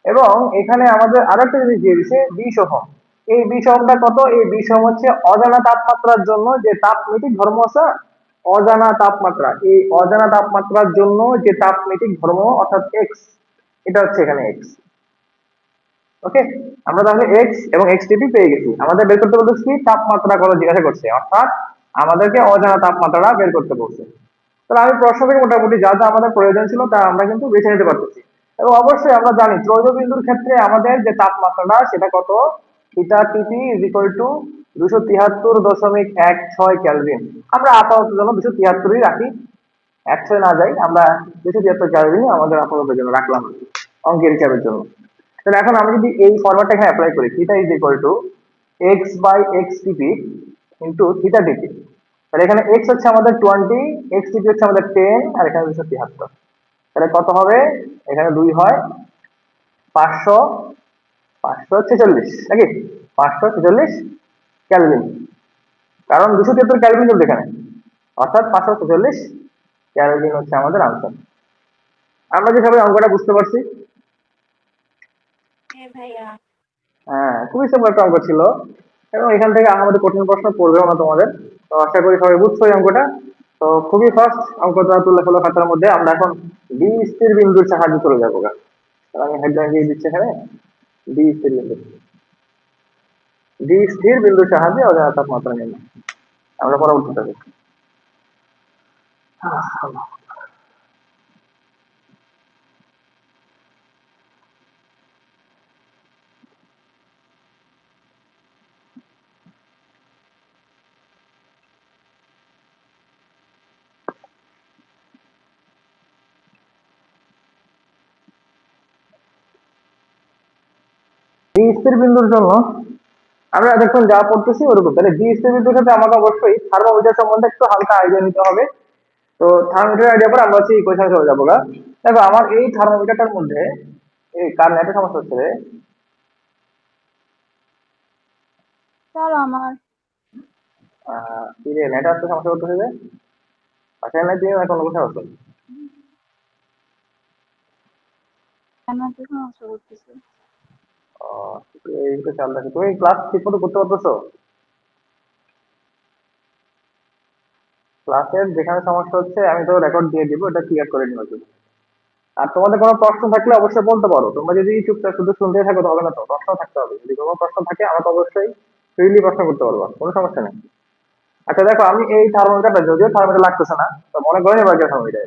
এবং এখানে আমাদের আরেকটা জিনিস দিয়ে দিছে 20 ওহম। এই 20 ওহমটা কত? এই 20 ওহম হচ্ছে অজানা তাপমাত্রার জন্য যে তাপনীতিক ধর্ম আছে না? অজানা তাপমাত্রা, এই অজানা তাপমাত্রার জন্য যে তাপনীতিক ধর্ম অর্থাৎ এক্স, এটা হচ্ছে এখানে এক্স। ওকে, আমরা তাহলে এক্স এবং এক্স টিপি পেয়ে গেছি। আমাদের বের করতে বলতেছি কি তাপমাত্রা কত জিজ্ঞাসা করছে, অর্থাৎ আমাদেরকে অজানা তাপমাত্রাটা বের করতে বলছে। তাহলে আমি প্রশ্ন থেকে মোটামুটি যা যা আমাদের প্রয়োজন ছিল তা আমরা কিন্তু বেছে নিতে পারতেছি। এবং অবশ্যই আমরা জানি ত্রৈধ বিন্দুর ক্ষেত্রে আমাদের যে তাপমাত্রাটা সেটা কত? Theta TP is equal two 273.16 Calvin. আমরা আপাতত জন্য 273ই রাখি, 100 না যাই আমরা। 273 ক্যালভিনই আমাদের আপাতত জন্য রাখলাম অঙ্কের হিসাবের জন্য। তাহলে এখন আমি যদি এই ফরম্যাটটা এখানে অ্যাপ্লাই করি, theta is equal to x by x TP into theta TP. তাহলে এখানে এক্স হচ্ছে আমাদের 20, এক্স টিপি হচ্ছে আমাদের 10, আর এখানে 273। তাহলে কত হবে? এখানে 2 হয় 500, 546 নাকি? 546 ক্যালভিন। কারণ 273 ক্যালভিন কিন্তু এখানে, অর্থাৎ 546 ক্যালভিন হচ্ছে আমাদের আনসার। আমরা যে সবাই অঙ্কটা বুঝতে পারছি। হ্যাঁ ভাইয়া। হ্যাঁ, খুবই সিম্পল একটা অঙ্ক ছিল। এবং এখান থেকে আমাদের কঠিন প্রশ্ন পড়বেও না তোমাদের। তো আশা করি সবাই বুঝছো এই অঙ্কটা। তো খুবই ফার্স্ট অঙ্কটা তুলে ফেলো খাতার মধ্যে। আমরা এখন ডি স্থির বিন্দুর সাহায্যে চলে যাবো গা। তাহলে আমি হেডলাইন দিয়ে দিচ্ছি এখানে ডি স্থির বিন্দু। ডি স্থির বিন্দুর সাহায্যে অজানা তাপমাত্রা নির্ণয়। আমরা পরবর্তীতে দেখি। ডি স্থির বিন্দুর জন্য আমরা এতক্ষণ যা পড়তেছি ওরকম। তাহলে ডি স্থির বিন্দুর সাথে আমাকে অবশ্যই থার্মোমিটার সম্বন্ধে একটু হালকা আইডিয়া নিতে হবে। তো থার্মোমিটার আইডিয়া পর আমরা হচ্ছে ইকুয়েশনে চলে যাবো গা। দেখো আমার এই থার্মোমিটারটার মধ্যে এই কার নেটের সমস্যা হচ্ছে রে? স্যার আমার কি রে নেট আসতে সমস্যা করতেছে যে? বাসায় নাই তুমি এখন বসে আছো? জানাতে সমস্যা করতেছে। এইটা চাল রাখো। তুমি ক্লাস ঠিক মতো করতে পারতেছো? ক্লাসের যেখানে সমস্যা হচ্ছে আমি তো রেকর্ড দিয়ে দিব, এটা ক্লিয়ার করে নিও তুমি। আর তোমাদের কোনো প্রশ্ন থাকলে অবশ্যই বলতে পারো। তোমরা যদি চুপচাপ শুধু শুনতেই থাকো তো হবে না, তো প্রশ্ন থাকতে হবে। যদি কোনো প্রশ্ন থাকে আমাকে অবশ্যই ফ্রিলি প্রশ্ন করতে পারবা, কোনো সমস্যা নেই। আচ্ছা দেখো, আমি এই থার্মোমিটারটা, যদিও থার্মোমিটার লাগতেছে না, তো মনে করেন এবার থার্মোমিটার।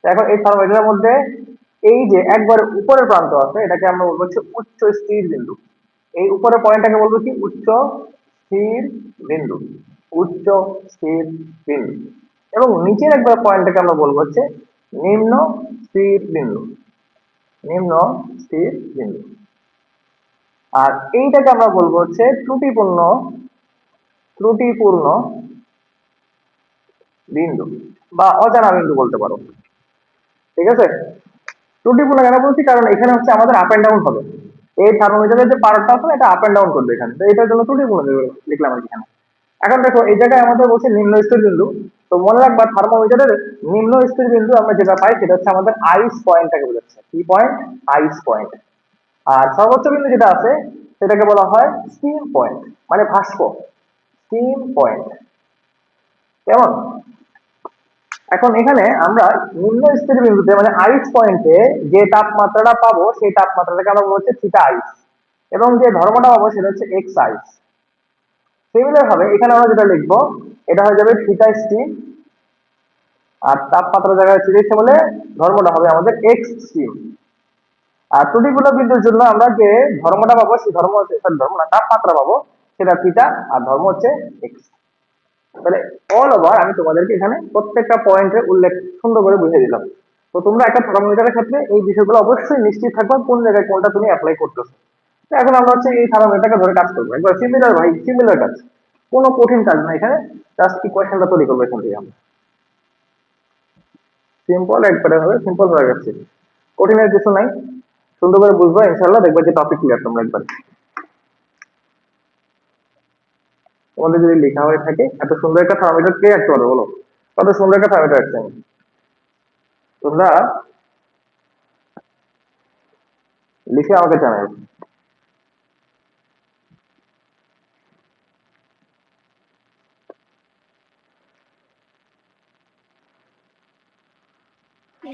এখন এই থার্মোমিটারের মধ্যে এই যে একবার উপরের প্রান্ত আছে, এটাকে আমরা বলবো হচ্ছে উচ্চ স্থির বিন্দু। এই উপরের পয়েন্টটাকে বলবো কি? উচ্চ স্থির বিন্দু। উচ্চ স্থির বিন্দু, এবং নিচের একবার পয়েন্টটাকে আমরা বলবো হচ্ছে নিম্ন স্থির বিন্দু। নিম্ন স্থির বিন্দু। আর এইটাকে আমরা বলবো হচ্ছে ত্রুটিপূর্ণ ত্রুটিপূর্ণ বিন্দু বা অজানা বিন্দু বলতে পারো। ঠিক আছে, ত্রুটিপূর্ণ কেন বলছি, কারণ এখানে হচ্ছে আমাদের আপ এন্ড ডাউন হবে। এই থার্মোমিটারের যে পার্টটা আছে না, এটা আপ এন্ড ডাউন করবে এখানে, তো এটার জন্য ত্রুটিপূর্ণ লিখলাম আর কি এখানে। এখন দেখো এই জায়গায় আমাদের বলছে নিম্ন স্থির বিন্দু, তো মনে রাখবা থার্মোমিটারের নিম্ন স্থির বিন্দু আমরা যেটা পাই সেটা হচ্ছে আমাদের আইস পয়েন্টটাকে বোঝাচ্ছে। কি পয়েন্ট? আইস পয়েন্ট। আর সর্বোচ্চ বিন্দু যেটা আছে সেটাকে বলা হয় স্টিম পয়েন্ট, মানে ভাস্প। Steam point. কেমন? এখন এখানে আমরা নিম্ন স্থির বিন্দুতে মানে আইস পয়েন্টে যে তাপমাত্রাটা পাবো সেই তাপমাত্রাটাকে আমরা বলছি থিটা আইস, এবং যে ধর্মটা পাবো সেটা হচ্ছে এক্স আইস। সিমিলার ভাবে এখানে আমরা যেটা লিখবো এটা হয়ে যাবে থিটা স্টিম, আর তাপমাত্রা জায়গায় চিরেছে বলে ধর্মটা হবে আমাদের এক্স স্টিম। আর ত্রুটিপূর্ণ বিন্দুর জন্য আমরা যে ধর্মটা পাবো সেই ধর্ম হচ্ছে, ধর্ম না, তাপমাত্রা পাবো সেটা থিটা, আর ধর্ম হচ্ছে এক্স। তাহলে অল ওভার আমি তোমাদেরকে এখানে প্রত্যেকটা পয়েন্টের উল্লেখ সুন্দর করে বুঝিয়ে দিলাম। তো তোমরা একটা থার্মোমিটারের ক্ষেত্রে এই বিষয়গুলো অবশ্যই নিশ্চিত থাকবে কোন জায়গায় কোনটা তুমি অ্যাপ্লাই করতেছো। তো এখন আমরা হচ্ছে এই থার্মোমিটারটাকে ধরে কাজ করবো একবার সিমিলার, ভাই সিমিলার কাজ, কোনো কঠিন কাজ না এখানে, জাস্ট ইকুয়েশনটা তৈরি করবো এখান থেকে আমরা। সিম্পল একবারে হবে, সিম্পল হয়ে যাচ্ছে, কঠিনের কিছু নাই, সুন্দর করে বুঝবো ইনশাল্লাহ, দেখবে যে টপিক ক্লিয়ার তোমরা একবার। তোমাদের যদি লেখা হয়ে থাকে এত সুন্দর একটা থার্মোমিটার কে আঁকতে পারবে বলো? কত সুন্দর একটা থার্মোমিটার আঁকতে আমি। তোমরা লিখে আমাকে জানাবে।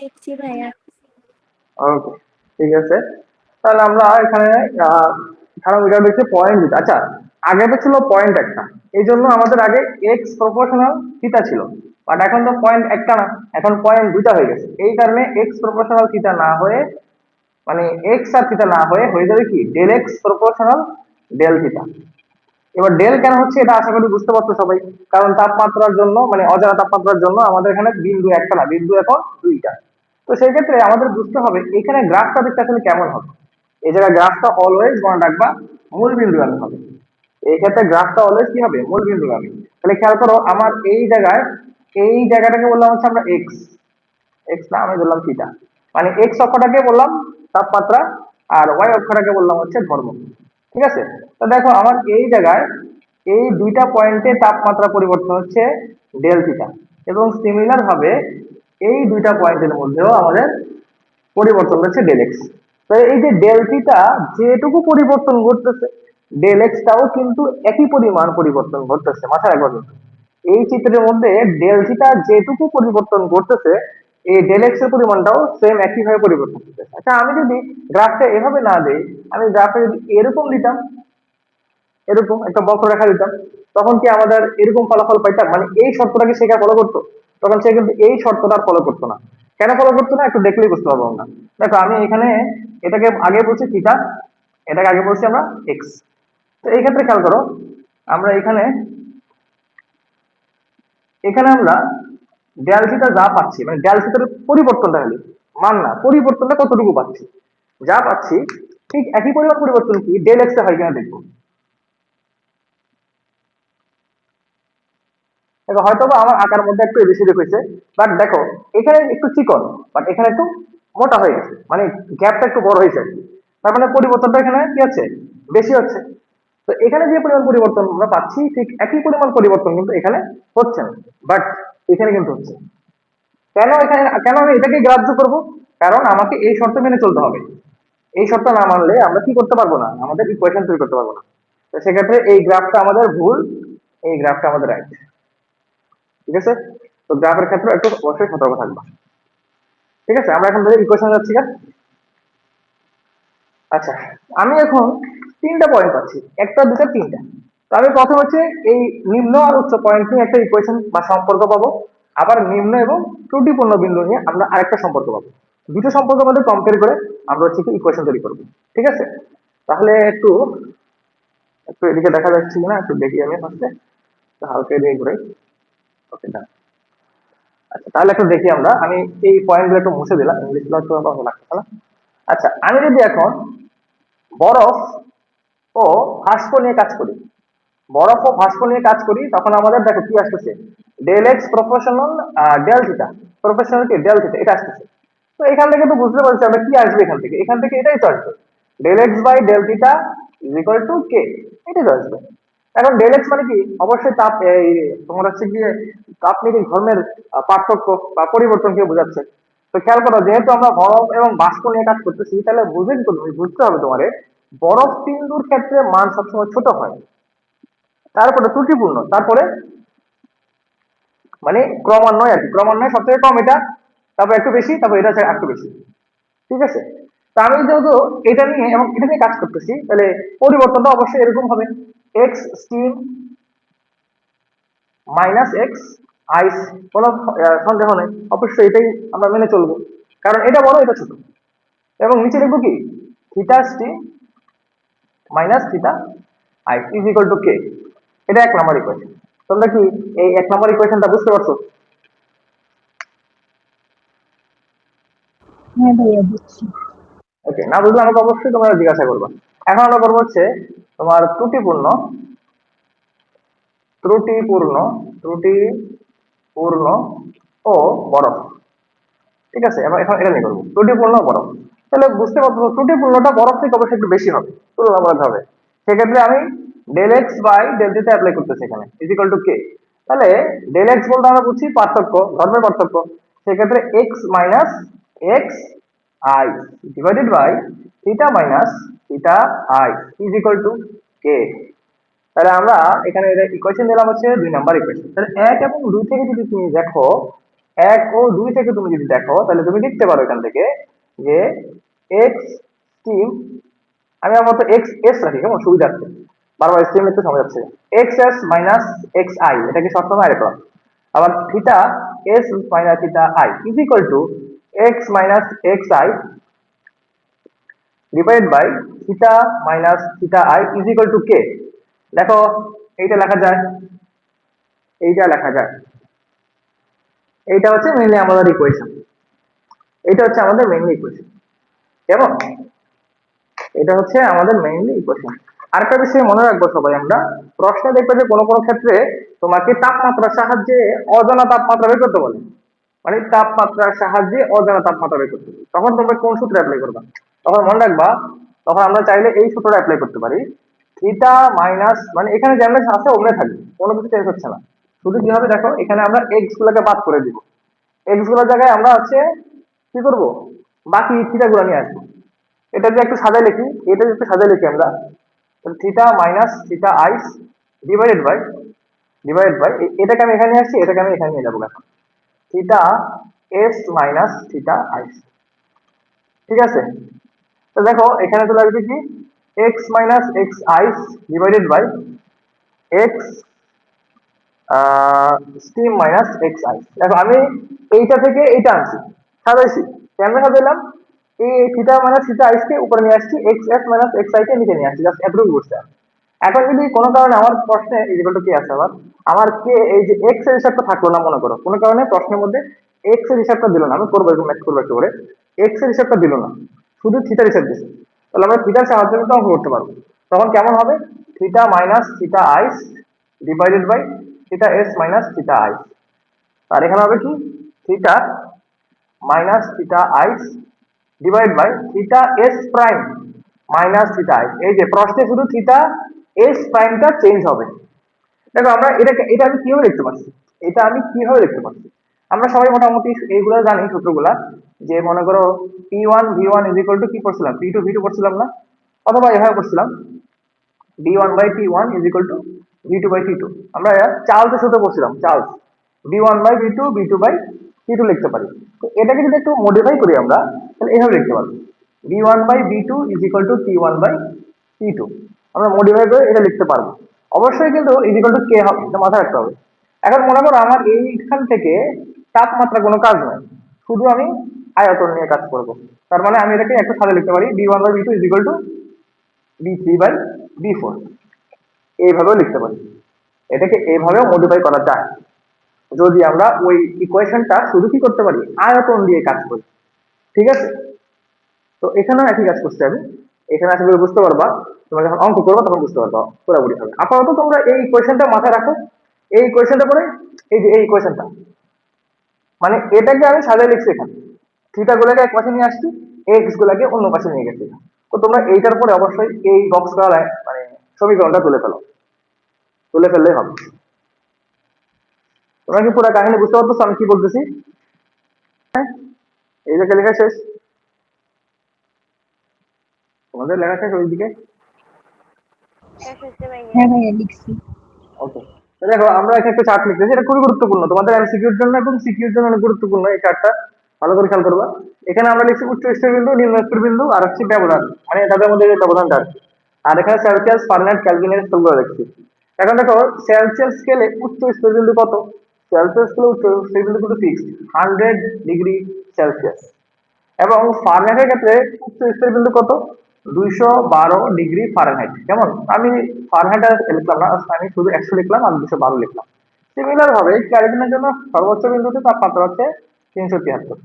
লিখছি ভাইয়া। ওকে, ঠিক আছে। তাহলে আমরা এখানে থার্মোমিটার দেখছি পয়েন্ট দিতে। আচ্ছা, আগে তো ছিল পয়েন্ট একটা, এই জন্য আমাদের আগে এক্স প্রপোর্শনাল থিটা ছিল, বাট এখন তো পয়েন্ট একটা না, এখন পয়েন্ট দুইটা হয়ে গেছে। এই কারণে এক্স প্রপোর্শনাল থিটা না হয়ে, মানে এক্স আর থিটা না হয়ে যাবে কি del x proportional del theta. এবার ডেল কেন হচ্ছে এটা আশা করি বুঝতে পারছো সবাই, কারণ তাপমাত্রার জন্য মানে অজানা তাপমাত্রার জন্য আমাদের এখানে বিন্দু একটা না, বিন্দু এখন দুইটা। তো সেই ক্ষেত্রে আমাদের বুঝতে হবে এখানে গ্রাফটা দেখতে আসলে কেমন হবে। এই জায়গায় গ্রাফটা অলওয়েজ মনে রাখবা মূল বিন্দুগামী হবে। এই ক্ষেত্রে গ্রাফটা অলওয়েজ কি হবে? মূল বিন্দুগামী। তাহলে খেয়াল করো আমার এই জায়গায়, এই জায়গাটাকে বললাম হচ্ছে আমরা এক্স, এক্স না আমি বললাম থিটা, মানে এক্স অক্ষটাকে বললাম তাপমাত্রা, আর ওয়াই অক্ষটাকে বললাম হচ্ছে ধর্ম। ঠিক আছে, তো দেখো আমার এই জায়গায় এই দুইটা পয়েন্টে তাপমাত্রা পরিবর্তন হচ্ছে ডেল থিটা, এবং সিমিলার ভাবে এই দুইটা পয়েন্টের মধ্যেও আমাদের পরিবর্তন হচ্ছে ডেল এক্স। তো এই যে ডেল থিটা যেটুকু পরিবর্তন ঘটতেছে, ডেল এক্সটাও কিন্তু একই পরিমাণ পরিবর্তন ঘটতেছে, মাথায় রাখবা কিন্তু। এই চিত্রের মধ্যে ডেল থিটা যেটুকু পরিবর্তন ঘটতেছে, এই ডেল এক্স এর পরিমাণটাও সেম একই ভাবে পরিবর্তন করতেছে। আচ্ছা, আমি যদি গ্রাফটা এভাবে না দেই, আমি গ্রাফটা যদি এরকম দিতাম, এরকম একটা বক্ররেখা দিতাম, তখন কি আমাদের এরকম ফলাফল পাইতাম? মানে এই শর্তটাকে সে ফলো করতো? তখন সে কিন্তু এই শর্তটা ফলো করতো না। কেন ফলো করতো না? একটু দেখলেই বুঝতে পারবো আমরা। দেখো আমি এখানে এটাকে আগে বলছি থিটা, এটাকে আগে বলছি আমরা এক্স। তো এই ক্ষেত্রে খেয়াল করো আমরা এখানে এখানে আমরা ডেল থিটা যা পাচ্ছি, মানে ডেল থিটার পরিবর্তনটা খালি মান না, পরিবর্তনটা কতটুকু পাচ্ছি, যা পাচ্ছি ঠিক একই পরিমাণ পরিবর্তন কি ডেল এক্স এ হয় কিনা দেখবো। দেখো হয়তো বা আমার আকার মধ্যে একটু বেশি দেখেছে, বাট দেখো এখানে একটু চিকন, বাট এখানে একটু মোটা হয়ে গেছে, মানে গ্যাপটা একটু বড় হয়েছে আর কি। তার মানে পরিবর্তনটা এখানে কি হচ্ছে? বেশি হচ্ছে। তো এখানে যে পরিমাণ পরিবর্তন আমরা পাচ্ছি ঠিক একই পরিমাণ পরিবর্তন কিন্তু এখানে হচ্ছে না, বাট এখানে কিন্তু হচ্ছে। কেন এখানে, কেন আমি এটাকে গ্রাহ্য করব? কারণ আমাকে এই শর্ত মেনে চলতে হবে। এই শর্ত না মানলে আমরা কি করতে পারবো না, আমাদের ইকুয়েশন তৈরি করতে পারবো না। তো সেক্ষেত্রে এই গ্রাফটা আমাদের ভুল, এই গ্রাফটা আমাদের রাইট। ঠিক আছে, তো গ্রাফের ক্ষেত্রে একটু অবশ্যই সতর্ক থাকবা। ঠিক আছে, আমরা এখন ইকুয়েশন যাচ্ছি। আচ্ছা, আমি এখন তিনটা পয়েন্ট পাচ্ছি, একটা দুটা তিনটা। তো আমি প্রথম হচ্ছে এই নিম্ন আর উচ্চ পয়েন্ট নিয়ে একটা ইকুয়েশন বা সম্পর্ক পাবো, আবার নিম্ন এবং ত্রুটিপূর্ণ বিন্দু নিয়ে আমরা আরেকটা সম্পর্ক পাবো। দুটো সম্পর্কের মধ্যে কম্পেয়ার করে আমরা হচ্ছে ইকুয়েশন তৈরি করবো। ঠিক আছে, তাহলে একটু একটু এদিকে দেখা যাচ্ছে কিনা একটু দেখি আমি ফার্স্টে। হালকা এদিকে ঘুরে। ওকে, ডান। আচ্ছা, তাহলে একটু দেখি আমরা, আমি এই পয়েন্টগুলো একটু মুছে দিলাম, ইংলিশগুলো একটু ভালো লাগছে না। আচ্ছা, আমি যদি এখন বরফ ও ভাস্প নিয়ে কাজ করি, বরফ ও ভাস্প নিয়ে কাজ করি, তখন আমাদের দেখো কি আসতেছে, del x proportional del theta, proportional কি ডেল থিটা, এটা আসতেছে। তো এখান থেকে তো বুঝতে পারছি আমরা কি আসবে এখান থেকে, এখান থেকে এটাই তো আসবে, del x by del theta is equal to k, এটাই তো আসবে। এখন ডেল এক্স মানে কি, অবশ্যই তাপ, এই তোমার হচ্ছে গিয়ে তাপনিক ধর্মের পার্থক্য বা পরিবর্তনকে বোঝাচ্ছে। তো খেয়াল করো, যেহেতু আমরা বরফ এবং বাষ্প নিয়ে কাজ করতেছি, তাহলে বুঝে কি করবে, বুঝতে হবে তোমারে, বরফ বিন্দুর ক্ষেত্রে মান সবসময় ছোট হয়, তারপরে ত্রুটিপূর্ণ, তারপরে মানে ক্রমান্বয় আর কি, ক্রমান্বয় সব থেকে কম এটা, তারপর একটু বেশি, তারপর এটা হচ্ছে একটু বেশি। ঠিক আছে, তো আমি যেহেতু এটা নিয়ে এবং এটা নিয়ে কাজ করতেছি, তাহলে পরিবর্তনটা অবশ্যই এরকম হবে, x steam minus x ice, কোনো সন্দেহ নেই, অবশ্যই এটাই আমরা মেনে চলবো, কারণ এটা বড় এটা ছোট। এবং নিচে লিখবো কি, theta steam minus theta ice is equal to k, এটা 1 নম্বর ইকুয়েশন। তোমরা কি এই 1 নম্বর ইকুয়েশনটা বুঝতে পারছো? হ্যাঁ ভাইয়া বুঝছি। ওকে, না বুঝলে আমাকে অবশ্যই তোমরা জিজ্ঞাসা করবা। এখন আমরা করবো হচ্ছে তোমার ত্রুটিপূর্ণ, ত্রুটিপূর্ণ, ত্রুটিপূর্ণ ও বরফ। ঠিক আছে, এবার এখন এটা নিয়ে করবো ত্রুটিপূর্ণ ও বরফ। তাহলে বুঝতে পারছো, ত্রুটিপূর্ণটা বরফ থেকে অবশ্যই একটু বেশি হবে তুলনামূলকভাবে। সেক্ষেত্রে আমি del x by del theta apply করতেছি এখানে, ইজিক্যাল টু কে। তাহলে ডেল এক্স বলতে আমরা বুঝছি পার্থক্য, ধর্মের পার্থক্য। সেক্ষেত্রে x minus x i divided by theta minus theta i is equal to k. তাহলে আমরা এখানে ইকুয়েশন দিলাম হচ্ছে 2 নম্বর ইকুয়েশন। তাহলে 1 এবং 2 থেকে যদি তুমি দেখো, 1 ও 2 থেকে তুমি যদি দেখো, তাহলে তুমি লিখতে পারো এখান থেকে যে এক্স স্টিম, আমি আমার মতো এক্স এস রাখি, কেমন সুবিধার্থে, বারবার স্টিম লিখতে সময় যাচ্ছে, x s minus x i, এটাকে সবসময় রাখলাম। আবার theta s minus theta i is equal to x minus x i divide by theta minus theta i is equal to k. দেখো, এইটা লেখা যায়, এইটা লেখা যায়, এইটা হচ্ছে মেইনলি আমাদের ইকুয়েশন, এইটা হচ্ছে আমাদের মেইনলি ইকুয়েশন, কেমন, এটা হচ্ছে আমাদের মেইনলি ইকুয়েশন। আরেকটা বিষয় মনে রাখবো সবাই আমরা, প্রশ্নে দেখবে যে কোনো কোনো ক্ষেত্রে তোমাকে তাপমাত্রার সাহায্যে অজানা তাপমাত্রা বের করতে বলে, মানে তাপমাত্রার সাহায্যে অজানা তাপমাত্রা বের করতে হবে, তখন তোমরা কোন সূত্র অ্যাপ্লাই করবা, তখন মনে রাখবা, তখন আমরা চাইলে এই সূত্রটা অ্যাপ্লাই করতে পারি, থিটা মাইনাস, মানে এখানে যেমন আছে ওমনে থাকবে, কোনো কিছু চেঞ্জ হচ্ছে না, শুধু কি হবে দেখো, এখানে আমরা এক্স গুলোকে বাদ করে দিব, এক্স গুলোর জায়গায় আমরা হচ্ছে কি করব, বাকি থিটা গুলো নিয়ে আসবো। এটা যদি একটু সাজায় লিখি, এটা যদি একটু সাজায় লিখি আমরা, theta minus theta ice divided by, এটাকে আমি এখানে নিয়ে আসছি, এটাকে আমি এখানে নিয়ে যাবো এখন, theta s minus theta ice. ঠিক আছে, তো দেখো এখানে তো লাগবে কি, x minus x ice divided by x steam minus x ice. দেখো আমি এইটা থেকে এইটা আনছি, সাজাইছি, কেমনে সাজাইলাম, এই থিটা মাইনাস থিটা আইস কে উপরে নিয়ে আসছি, x s minus x i কে নিচে নিয়ে আসছি, জাস্ট এতটুকু বুঝতে হবে। এখন যদি কোনো কারণে আমার প্রশ্নে ইকুয়াল টু কি আছে, আবার আমার কে এই যে এক্স এর হিসাবটা থাকলো না, মনে করো কোনো কারণে প্রশ্নের মধ্যে এক্স এর হিসাবটা দিল না, আমি করবো এরকম ম্যাথ করবো একটু করে, এক্স এর হিসাবটা দিল না, শুধু থিটার হিসাব দিচ্ছে, তাহলে আমরা থিটার সাহায্যে কিন্তু অঙ্ক করতে পারবো। তখন কেমন হবে, theta minus theta ice divided by theta s minus theta ice. আর এখানে হবে কি, theta minus theta ice divide by theta s prime minus theta ice. এই যে প্রশ্নে শুধু থিটা এস প্রাইমটা চেঞ্জ হবে। দেখো আমরা এটা আমি কিভাবে লিখতে পারছি, এটা আমি কিভাবে লিখতে পারছি, আমরা সবাই মোটামুটি এইগুলো জানি সূত্রগুলা, যে মনে করো P one V one is equal two কি করছিলাম, পি টু ভি টু করছিলাম না, অথবা এভাবে করছিলাম, V one by T one is equal to V two by T two. আমরা চার্লসের সাথে করছিলাম, Charles V one by V two by T two লিখতে পারি। তো এটাকে যদি একটু মডিফাই করি আমরা, তাহলে এভাবে লিখতে পারবো, V one by V two is equal to T one by T two. আমরা মডিফাই করে এটা লিখতে পারবো, অবশ্যই কিন্তু ইজ ইকুয়াল টু কে হবে, এটা মাথায় রাখতে হবে। এখন মনে করো আমার এইখান থেকে তাপমাত্রা কোনো কাজ নয়, শুধু আমি আয়তন নিয়ে কাজ করব, তার মানে আমি এটাকে একটা সাথে লিখতে পারি, V one by V two is equal to V three by V four, এইভাবেও লিখতে পারি, এটাকে এইভাবেও মডিফাই করা যায় যদি আমরা ওই ইকুয়েশনটা শুধু কি করতে পারি, আয়তন দিয়ে কাজ করি। ঠিক আছে, তো এখানেও একই কাজ করছি আমি। এখানে আশা করি বুঝতে পারবা, তোমরা যখন অঙ্ক করবো তখন বুঝতে পারবা পুরোপুরি ভাবে। আপাতত তোমরা এই ইকুয়েশনটা মাথায় রাখো। এই ইকুয়েশনটা পরে এই যে এই ইকুয়েশনটা, মানে এটাকে আমি সাজায় লিখছি এখানে, থিটা গুলাকে এক পাশে নিয়ে আসছি, এক্স গুলাকে অন্য পাশে নিয়ে গেছি। তো তোমরা এইটার পরে অবশ্যই এই বক্স করা মানে সমীকরণটা তুলে ফেলো, তুলে ফেললেই হবে। তোমরা কি পুরো কাহিনী বুঝতে পারছো আমি কি বলতেছি? হ্যাঁ, এই যে লেখা শেষ, তোমাদের লেখা শেষ ওইদিকে। শেষ হচ্ছে ভাইয়া। হ্যাঁ ভাইয়া লিখছি। ওকে, দেখো আমরা এখানে একটা চার্ট লিখতেছি, এটা খুবই গুরুত্বপূর্ণ তোমাদের এমসিকিউর জন্য এবং সিকিউর জন্য অনেক গুরুত্বপূর্ণ এই চার্টটা, ভালো করে খেয়াল করবা। এখানে আমরা লিখছি উচ্চ স্তর বিন্দু, নিম্ন স্তর বিন্দু, আর হচ্ছে ব্যবধান, মানে তাদের মধ্যে যে ব্যবধানটা আছে। আর এখানে সেলসিয়াস, ফারেনহাইট, কেলভিনের স্কেলগুলো লিখছি। এখন দেখো সেলসিয়াস স্কেলে উচ্চ স্তর বিন্দু কত? সেলসিয়াস স্কেলে উচ্চ স্তর বিন্দু কিন্তু ফিক্সড 100 ডিগ্রি সেলসিয়াস। এবং ফারেনহাইটের ক্ষেত্রে উচ্চ স্তর বিন্দু কত? 212 ডিগ্রি ফারেনহাইট। কেমন, আমি ফারেনহাইট লিখলাম না, আমি শুধু 100 লিখলাম আর 212 লিখলাম। সিমিলার ভাবে ক্যালভিনের জন্য সর্বোচ্চ বিন্দুতে তাপমাত্রা হচ্ছে 373,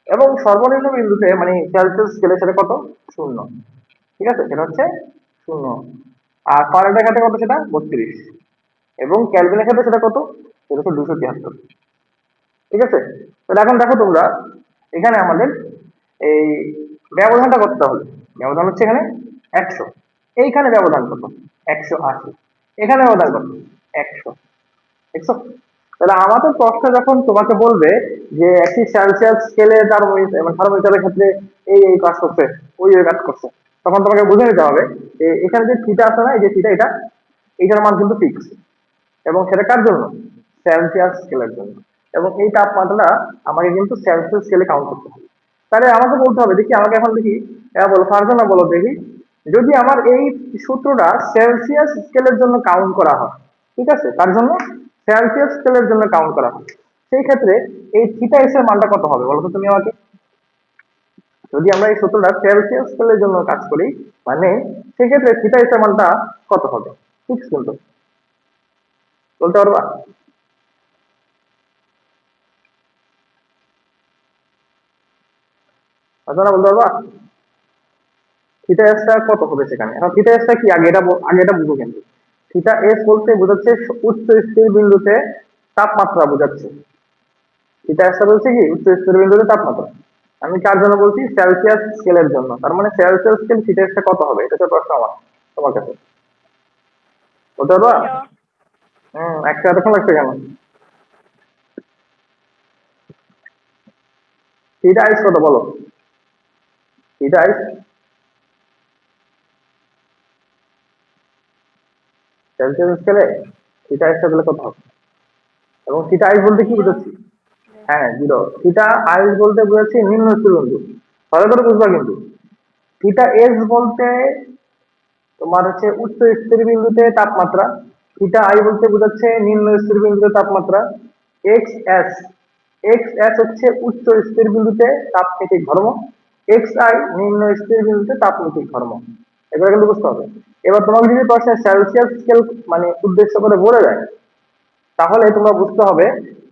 এবং সর্বনিম্ন বিন্দুতে মানে সেলসিয়াস স্কেলে সেটা কত? 0। ঠিক আছে, সেটা হচ্ছে 0। আর ফারেনহাইটের ক্ষেত্রে কত? সেটা 32। এবং ক্যালভিনের ক্ষেত্রে সেটা কত? সেটা হচ্ছে 273। ঠিক আছে, তাহলে এখন দেখো তোমরা এখানে আমাদের এই ব্যবধানটা করতে হবে। ব্যবধান হচ্ছে এখানে 100, এইখানে ব্যবধান কত? 180। এখানে ব্যবধান কত? 100। দেখছো? তাহলে আমাদের প্রশ্ন যখন তোমাকে বলবে যে একটি সেলসিয়াস স্কেলে থার্মোমিটারের ক্ষেত্রে এই এই কাজ করছে, ওই ওই কাজ করছে, তখন তোমাকে বুঝে নিতে হবে যে এখানে যে থিটা আছে না, এই যে থিটা, এটা এইটার মান কিন্তু ফিক্স, এবং সেটা কার জন্য? সেলসিয়াস স্কেলের জন্য। এবং এই তাপমাত্রাটা আমাকে কিন্তু সেলসিয়াস স্কেলে কাউন্ট করতে হবে। তাহলে আমাকে বলতে হবে, দেখি আমাকে এখন দেখি, বলো ফারজানা, বলো দেখি, যদি আমার এই সূত্রটা সেলসিয়াস স্কেলের জন্য কাউন্ট করা হয়, ঠিক আছে, তার জন্য সেলসিয়াস স্কেলের জন্য কাউন্ট করা হয়, সেই ক্ষেত্রে এই থিটা এস এর মানটা কত হবে বলো তো তুমি আমাকে? যদি আমরা এই সূত্রটা সেলসিয়াস স্কেলের জন্য কাজ করি, মানে সেক্ষেত্রে থিটা এস এর মানটা কত হবে? ফিক্স কিন্তু, বলতে পারবা? আচ্ছা, না বলতে পারবা থিটা এস টা কত হবে সেখানে? এখন থিটা এস টা কি, আগে এটা বুঝো। কিন্তু থিটা এস বলতে বোঝাচ্ছে উচ্চ স্থির বিন্দুতে তাপমাত্রা বোঝাচ্ছে। থিটা এস টা বলছে কি উচ্চ স্থির বিন্দুতে তাপমাত্রা। আমি কার জন্য বলছি? সেলসিয়াস স্কেলের জন্য। তার মানে সেলসিয়াস স্কেল থিটা এস টা কত হবে, এটা হচ্ছে প্রশ্ন আমার তোমার কাছে, বলতে পারবা? 200। একটা এতক্ষণ লাগছে কেন? থিটা এস কত বলো? থিটা এস সেলসিয়াস স্কেলে থিটা এস টা তাহলে কত হবে? এবং থিটা আইস বলতে কি 0। বোঝাচ্ছি? হ্যাঁ, 0। থিটা আইস বলতে বোঝাচ্ছি নিম্ন স্থির বিন্দু, ভালো করে বুঝবা কিন্তু। থিটা এস বলতে তোমার হচ্ছে উচ্চ স্থির বিন্দুতে তাপমাত্রা, থিটা আই বলতে বোঝাচ্ছে নিম্ন স্থির বিন্দুতে তাপমাত্রা। এক্স এস, এক্স এস হচ্ছে উচ্চ স্থির বিন্দুতে তাপনীতিক ধর্ম, এক্স আই নিম্ন স্থির বিন্দুতে তাপনীতিক ধর্ম। এগুলো কিন্তু বুঝতে হবে। এবার তোমাকে যদি প্রশ্নে সেলসিয়াস স্কেল মানে উদ্দেশ্য করে বলে দেয়, তাহলে তোমরা বুঝতে হবে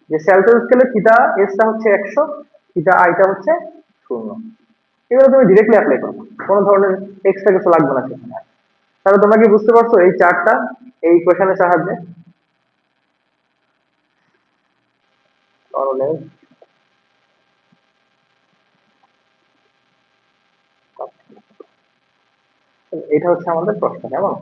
যে সেলসিয়াস স্কেলে থিটা এস টা হচ্ছে 100, থিটা আইটা হচ্ছে 0। এগুলো তুমি ডিরেক্টলি অ্যাপ্লাই করো, কোনো ধরনের এক্সট্রা কিছু লাগবে না সেখানে। তাহলে তোমরা কি বুঝতে পারছো এই চার্টটা এই কোশ্চেনের সাহায্যে? তাহলে এটা হচ্ছে আমাদের প্রশ্ন, কেমন?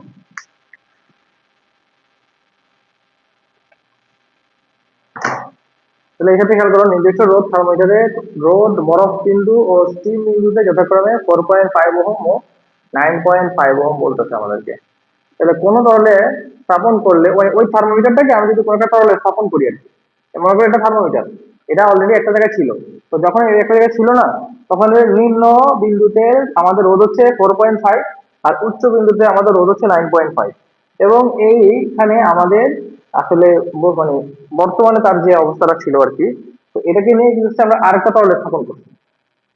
তাহলে এক্ষেত্রে খেয়াল করো, নির্দিষ্ট রোধ থার্মোমিটারে রোধ বরফ বিন্দু ও স্টিম বিন্দুতে যথাক্রমে 4.5 ওহম ও 9.5 ওহম বলতেছে আমাদেরকে। তাহলে কোনো তরলে স্থাপন করলে ওই ওই থার্মোমিটারটাকে আমি যদি কোনো একটা তরলে স্থাপন করি আর কি, মনে করি এটা থার্মোমিটার, এটা অলরেডি একটা জায়গায় ছিল। তো যখন এই একটা জায়গায় ছিল না, তখন এর নিম্ন বিন্দুতে আমাদের রোধ হচ্ছে 4.5, আর উচ্চ বিন্দুতে আমাদের রোধ হচ্ছে 9.5। এবং এইখানে আমাদের আসলে মানে বর্তমানে তার যে অবস্থাটা ছিল আর কি, তো এটাকে নিয়ে কিন্তু হচ্ছে আমরা আরেকটা তরলে স্থাপন করছি।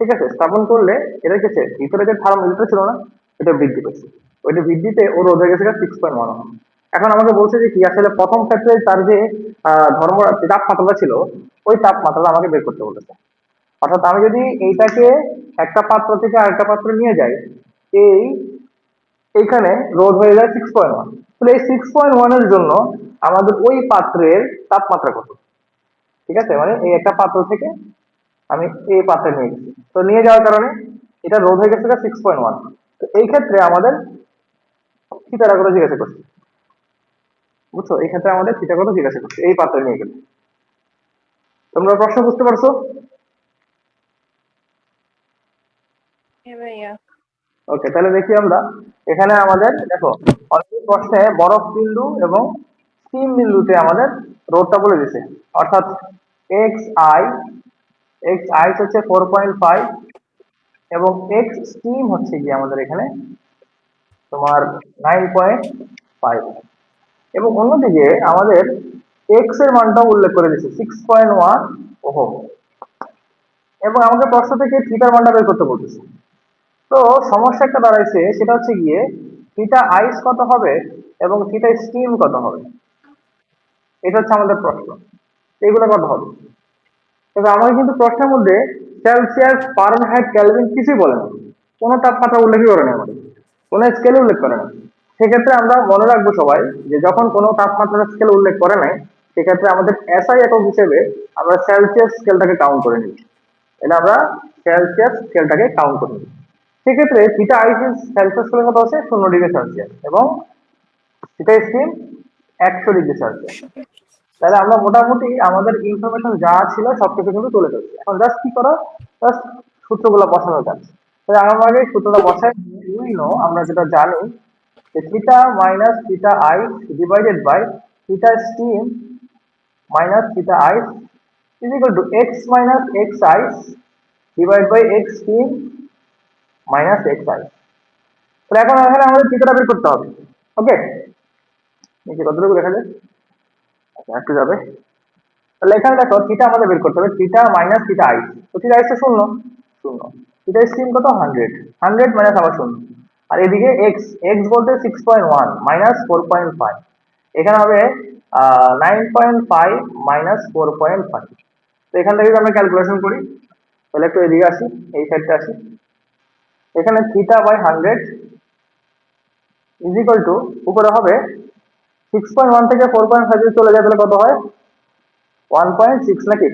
ঠিক আছে, স্থাপন করলে এটা কি ভিতরে যে থার্মোমিটার ছিল না, এটা বৃদ্ধি পেয়েছে, ওইটা বৃদ্ধিতে ও রোধ হয়ে গেছে 6.1 ওহম। এখন আমাকে বলছে যে কি আসলে প্রথম ক্ষেত্রে তার যে ধর্ম তাপমাত্রাটা ছিল ওই তাপমাত্রাটা আমাকে বের করতে বলেছে। অর্থাৎ আমি যদি এইটাকে একটা পাত্র থেকে আরেকটা পাত্রে নিয়ে যাই, এই এইখানে রোধ হয়ে যায় 6.1। তাহলে এই 6.1 এর জন্য আমাদের ওই পাত্রের তাপমাত্রা কত? ঠিক আছে, মানে এই একটা পাত্র থেকে আমি এই পাত্রে নিয়ে গেছি, তো নিয়ে যাওয়ার কারণে এটা রোধ হয়ে গেছে 6.1। তো এই ক্ষেত্রে আমাদের থিটাটা কত জিজ্ঞাসা করছে, বুঝছো? এই ক্ষেত্রে আমাদের থিটা কত জিজ্ঞাসা করছে এই পাত্রে নিয়ে গেলে। তোমরা প্রশ্ন বুঝতে পারছো? হ্যাঁ ভাইয়া। ওকে, তাহলে দেখি আমরা এখানে আমাদের দেখো অনেক প্রশ্নে বরফ বিন্দু এবং স্টিম বিন্দুতে আমাদের রোধটা বলে দিছে। অর্থাৎ এক্স আই, এক্স আইস হচ্ছে 4.5 এবং এক্স স্টিম হচ্ছে কি আমাদের এখানে তোমার 9.5। এবং অন্যদিকে আমাদের এক্স এর মানটাও উল্লেখ করে দিচ্ছে 6.1 ওহম। এবং আমাকে প্রশ্ন থেকে থিটার মানটা বের করতে বলতেছে। তো সমস্যা একটা দাঁড়াইছে, সেটা হচ্ছে গিয়ে থিটা আইস কত হবে এবং থিটা স্টিম কত হবে, এটা হচ্ছে আমাদের প্রশ্ন। এগুলো কত হবে? তবে আমাকে কিন্তু প্রশ্নের মধ্যে সেলসিয়াস, ফারেনহাইট, কেলভিন কিছুই বলে না, কোনো তাপমাত্রা উল্লেখই করে না, আমাদের কোনো স্কেল উল্লেখ করে না। সেক্ষেত্রে আমরা মনে রাখবো সবাই যে যখন কোনো তাপমাত্রার স্কেল উল্লেখ করে নাই, সেক্ষেত্রে আমাদের এসআই একক হিসেবে আমরা সেলসিয়াস স্কেলটাকে কাউন্ট করে নিই। এটা আমরা সেলসিয়াস স্কেলটাকে কাউন্ট করে নিই। সেক্ষেত্রে থিটা আই সেলসিয়াস স্কেলের কত আছে 0°C এবং থিটা স্টিম 100°C। তাহলে আমরা মোটামুটি আমাদের ইনফরমেশন যা ছিল সবকিছু কিন্তু তুলে ধরছি। এখন জাস্ট কি করো, জাস্ট সূত্রগুলো বসানো যাচ্ছে। তাহলে আমরা আগে সূত্রটা বসাই। আমরা যেটা জানি যে theta minus theta i divided by theta steam minus theta i is equal to x minus x i divide by x steam minus x i. তাহলে এখন এখানে আমাদের থিটাটা বের করতে হবে। ওকে, নিচে কতটুকু দেখা যায়? আচ্ছা, একটু যাবে। তাহলে এখানে দেখো থিটা আমাদের বের করতে হবে, থিটা মাইনাস থিটা আই। তো থিটা আইসে শূন্য, শূন্য। থিটা স্টিম কত 100, 100 মাইনাস আবার শূন্য। আর এদিকে এক্স, এক্স বলতে 6.1 মাইনাস 4.5, এখানে হবে 9.5 মাইনাস 4.5। তো এখান থেকে যদি আমরা ক্যালকুলেশন করি, তাহলে একটু এদিকে আসি, এই সাইডটা আসি। এখানে theta by 100 is equal to উপরে হবে 6.1 থেকে 4.5 যদি চলে যায় তাহলে কত হয় 1.6 নাকি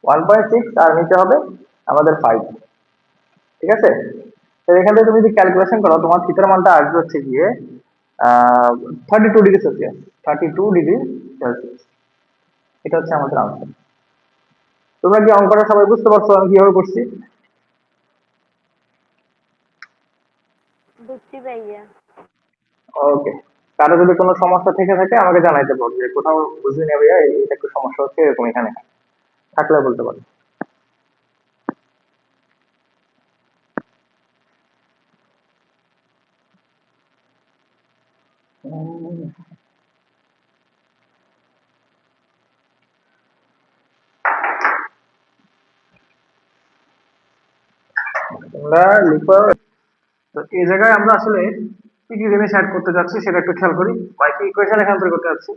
1.6, আর নিচে হবে আমাদের 5। ঠিক আছে, তো এখান থেকে তুমি যদি ক্যালকুলেশন করো তোমার থিটার মানটা আসবে হচ্ছে গিয়ে 32°C, 32°C। এটা হচ্ছে আমাদের আনসার। তোমরা কি অঙ্কটা সবাই বুঝতে পারছো আমি কিভাবে করছি? বুঝছি ভাইয়া। ওকে, কারো যদি কোনো সমস্যা থেকে থাকে আমাকে জানাইতে পারো যে কোথাও বুঝলি না ভাইয়া এটা একটু সমস্যা হচ্ছে, এরকম এখানে থাকলে বলতে পারো। তোমরা লিখো। তো এই জায়গায় আমরা আসলে কি কি জিনিস অ্যাড করতে যাচ্ছি সেটা একটু খেয়াল করি, বা কি ইকুয়েশন এখান থেকে করতে যাচ্ছি।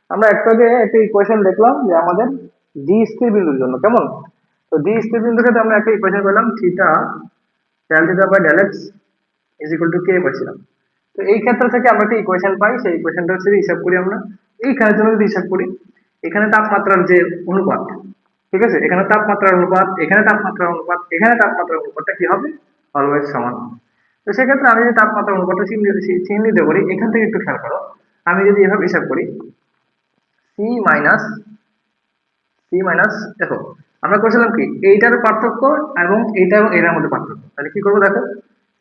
আমরা একটু আগে একটা ইকুয়েশন দেখলাম যে আমাদের ডি স্থির বিন্দুর জন্য কেমন। তো ডি স্থির বিন্দুর ক্ষেত্রে আমরা একটা ইকুয়েশন পেলাম theta tan theta by del x is equal to k পাচ্ছিলাম। তো এই ক্ষেত্র থেকে আমরা একটা ইকুয়েশন পাই, সেই ইকুয়েশনটা হচ্ছে হিসাব করি আমরা। এইখানের জন্য যদি হিসাব করি, এখানে তাপমাত্রার যে অনুপাত, ঠিক আছে, এখানে তাপমাত্রার অনুপাত, এখানে তাপমাত্রার অনুপাত, এখানে তাপমাত্রার অনুপাতটা কি হবে অলওয়েজ সমান। তো সেক্ষেত্রে আমি যদি তাপমাত্রার অনুপাতটা চিহ্নিত করি, এখান থেকে একটু খেয়াল করো, আমি যদি এভাবে হিসাব করি সি মাইনাস দেখো আমরা করেছিলাম কি এইটার পার্থক্য এবং এইটা এবং এটার মধ্যে পার্থক্য, তাহলে কি করবো দেখো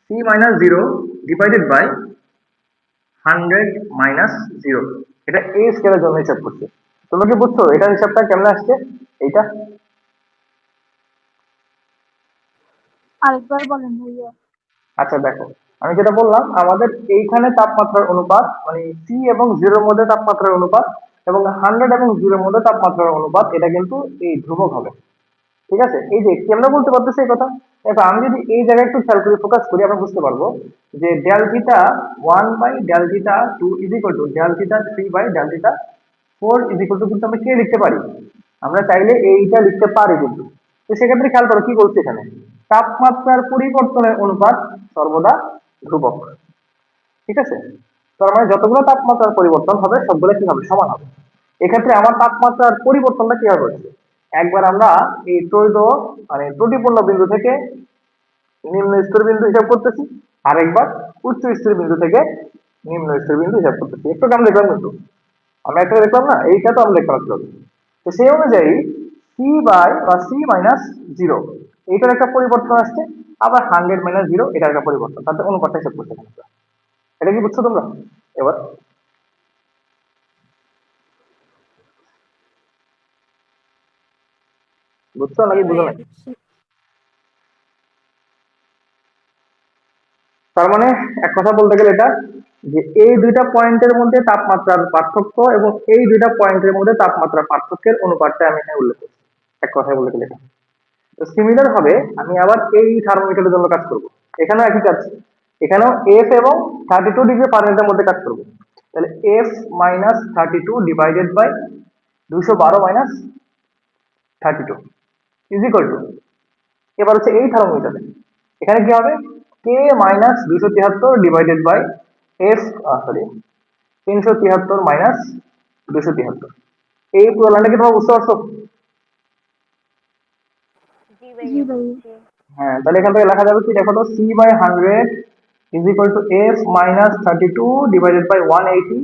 C minus 0 divided by 100 minus 0, এটা এই স্কেলের জন্য হিসাব করছে। তোমরা কি বুঝছো এটার হিসাবটা কেমন আসছে? এইটা আরেকবার বলেন ভাইয়া। আচ্ছা দেখো, আমি যেটা বললাম আমাদের এইখানে তাপমাত্রার অনুপাত মানে সি এবং 0 মধ্যে তাপমাত্রার অনুপাত এবং 100 এবং 0 মধ্যে তাপমাত্রার অনুপাত, এটা কিন্তু এই ধ্রুবক হবে। ঠিক আছে, এই যে কি আমরা বলতে পারতেছি এই কথা। এবার আমি যদি এই জায়গায় একটু খেয়াল করে ফোকাস করি, আমরা বুঝতে পারবো যে del theta 1 by del theta 2 is equal to del theta 3 by del theta 4 is equal to কিন্তু আমরা কে লিখতে পারি, আমরা চাইলে এইটা লিখতে পারি কিন্তু। তো সেক্ষেত্রে খেয়াল করো কি বলছে এখানে, তাপমাত্রার পরিবর্তনের অনুপাত সর্বদা ধ্রুবক। ঠিক আছে, তার মানে যতগুলো তাপমাত্রার পরিবর্তন হবে সবগুলো কি হবে, সমান হবে। এক্ষেত্রে আমার তাপমাত্রার পরিবর্তনটা কিভাবে হচ্ছে, একবার আমরা এই ত্রৈধ মানে ত্রুটিপূর্ণ বিন্দু থেকে নিম্ন স্তর বিন্দু হিসাব করতেছি, আরেকবার উচ্চ স্তর বিন্দু থেকে নিম্ন স্তর বিন্দু হিসাব করতেছি। একটু আমি দেখলাম কিন্তু, আমরা একটা দেখলাম না, এইটা তো আমরা দেখতে পাচ্ছি। তো সেই অনুযায়ী সি বাই বা সি মাইনাস জিরো এইটার একটা পরিবর্তন আসছে, আবার 100 - 0 এটার একটা পরিবর্তন, তাতে অনুপাতটা হিসাব করতে হবে। এটা কি বুঝছো তোমরা এবার? বুঝছো নাকি হ্যাঁ বুঝো ভাইয়া নাই? বুঝছি। তার মানে এক কথা বলতে গেলে এটা, যে এই দুইটা পয়েন্টের মধ্যে তাপমাত্রার পার্থক্য এবং এই দুইটা পয়েন্টের মধ্যে তাপমাত্রার পার্থক্যের অনুপাতটা আমি এখানে উল্লেখ করছি, এক কথায় বলতে গেলে এটা। তো সিমিলার ভাবে আমি আবার এই থার্মোমিটারের জন্য কাজ করব, এখানেও একই কাজ, এখানেও এফ এবং 32 ডিগ্রি ফারেনহাইটের মধ্যে কাজ করব। তাহলে f minus 32 divided by 212 minus 32 is equal to, এবার হচ্ছে এই থার্মোমিটারে এখানে কি হবে, k minus 273 divided by f, sorry 373 minus 273। এই পুরো লাইনটা কি তোমরা বুঝতে পারছো? জি জি ভাইয়া ভাই। বুঝছি। হ্যাঁ, তাহলে এখান থেকে লেখা যাবে কি, দেখো তো, C by 100 is equal to F minus 32 divided by 180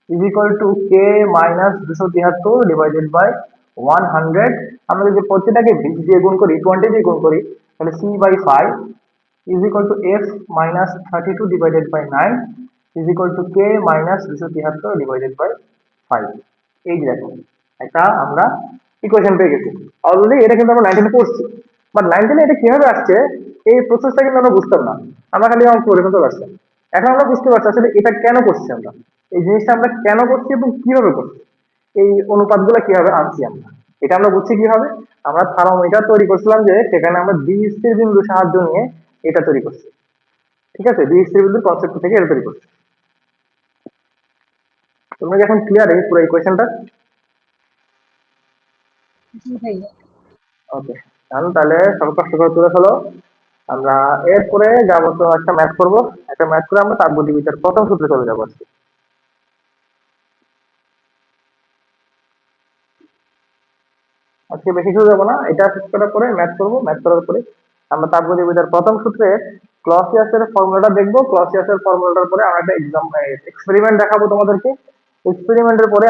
is equal to K minus 273 divided by 100। আমরা যদি প্রত্যেকটাকে 20 দিয়ে গুণ করি, 20 দিয়ে গুণ করি, তাহলে C by 5 is equal to f minus 32 divided by 9 is equal to k minus 273 divided by 5। এই যে দেখো, একটা আমরা ইকুয়েশন পেয়ে গেছি। অলরেডি এটা কিন্তু আমরা 19 পড়ছি, বাট 19 এটা কিভাবে আসছে এই প্রসেসটা কিন্তু আমরা বুঝতাম না, আমরা খালি অঙ্ক করে ফেলতে পারছি। এখন আমরা বুঝতে পারছি আসলে এটা কেন করছি আমরা, এই জিনিসটা আমরা কেন করছি এবং কিভাবে করছি, এই অনুপাতগুলো কিভাবে আনছি আমরা, এটা আমরা বুঝছি কিভাবে। আমরা থার্মোমিটার তৈরি করছিলাম, যে সেখানে আমরা দ্বিস্থির বিন্দু সাহায্য নিয়ে এটা তৈরি করছি। ঠিক আছে, দ্বিস্থির বিন্দুর কনসেপ্ট থেকে এটা তৈরি করছি। তোমরা কি এখন ক্লিয়ার এই পুরো ইকুয়েশনটা? জি ভাইয়া। ওকে, তাহলে সব কষ্ট করে তুলে ফেলো। আমরা এরপরে যাবো তো একটা ম্যাথ করবো, একটা ম্যাথ করে আমরা তাপগতিবিদ্যার প্রথম সূত্রে চলে যাবো আজকে। আজকে বেশি কিছু যাবো না, এটা শেষ করার পরে ম্যাথ করবো, ম্যাথ করার পরে আমরা তাপগতিবিদ্যার প্রথম সূত্রে ক্লসিয়াসের ফর্মুলাটা দেখবো। ক্লসিয়াসের ফর্মুলাটার পরে আমরা একটা এক্সপেরিমেন্ট দেখাবো তোমাদেরকে। এক্সপেরিমেন্টের পরে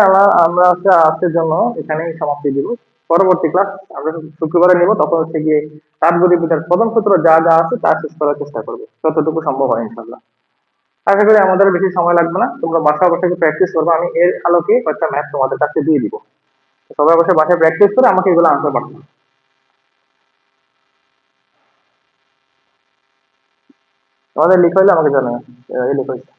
আমরা হচ্ছে আজকের জন্য এখানেই সমাপ্তি দিব। পরবর্তী ক্লাস আমরা শুক্রবারে নিব, তখন হচ্ছে গিয়ে তাপগতিবিদ্যার প্রথম সূত্র যা যা আছে তা শেষ করার চেষ্টা করবো, যতটুকু সম্ভব হয় ইনশাল্লাহ। আশা করি আমাদের বেশি সময় লাগবে না, তোমরা বাসায় বসে প্র্যাকটিস করবে, আমি এর আলোকে কয়েকটা ম্যাথ তোমাদের কাছে দিয়ে দিব। সবাই বসে বাসায় প্র্যাকটিস করে আমাকে এগুলো আনসার পাঠাবে। তোমাদের লিখা হলে আমাকে জানাবে, এই লিখা হয়েছে।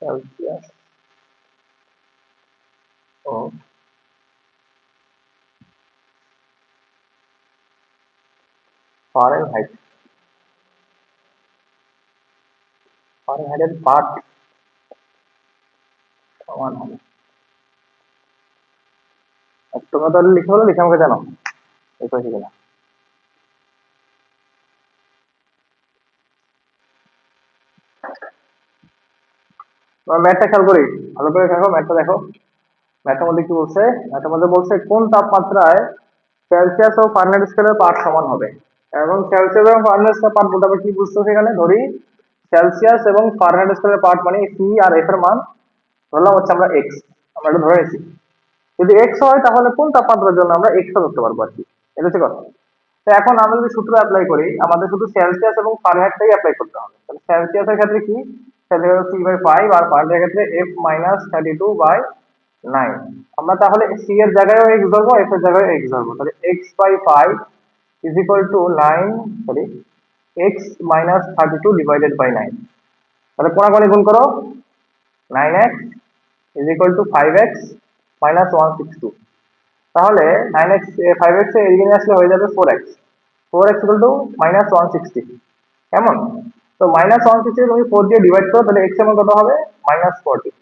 সেলসিয়াস ও ফারেনহাইট, ফারেনহাইটের পার্ট সমান হবে। আর তোমরা তাহলে লিখে হলো, লিখে আমাকে জানো লিখা হয়েছে কিনা। তোমার ম্যাথটা খেয়াল করি, ভালো করে দেখো ম্যাথটা দেখো। ম্যাথের মধ্যে কি বলছে, ম্যাথের মধ্যে বলছে কোন তাপমাত্রায় সেলসিয়াস ও ফারেনহাইট স্কেলের পার্ট সমান হবে। এবং সেলসিয়াস এবং ফারেনহাইট স্কেলের পার্ট বলতে আমরা কি বুঝছো, সেখানে ধরি সেলসিয়াস এবং ফারেনহাইট স্কেলের পার্ট মানে সি আর এফ এর মান ধরলাম হচ্ছে আমরা এক্স, আমরা এটা ধরে নিয়েছি। যদি এক্স হয় তাহলে কোন তাপমাত্রার জন্য আমরা এক্স ধরতে পারবো আর কি, এটা হচ্ছে কথা। তো এখন আমরা যদি সূত্র অ্যাপ্লাই করি, আমাদের শুধু সেলসিয়াস এবং ফারেনহাইটটাই অ্যাপ্লাই করতে হবে। তাহলে সেলসিয়াসের ক্ষেত্রে কি, সেলসিয়াস সি বাই 5, আর ফারেনহাইটের ক্ষেত্রে এফ মাইনাস 32/9। আমরা তাহলে সি এর জায়গায় এক্স ধরবো, এফ এর জায়গায় এক্স ধরবো, তাহলে x by 5 is equal to 9 sorry x minus 32 divided by 9। তাহলে কোনাকুনি গুণ করো, 9x is equal two 5x minus 162। তাহলে 9x 5x এর এদিকে নিয়ে আসলে হয়ে যাবে 4x, 4x equal to minus 160। কেমন? তো মাইনাস 160 তুমি 4 দিয়ে ডিভাইড করো, তাহলে x এর মান কত হবে? মাইনাস 40।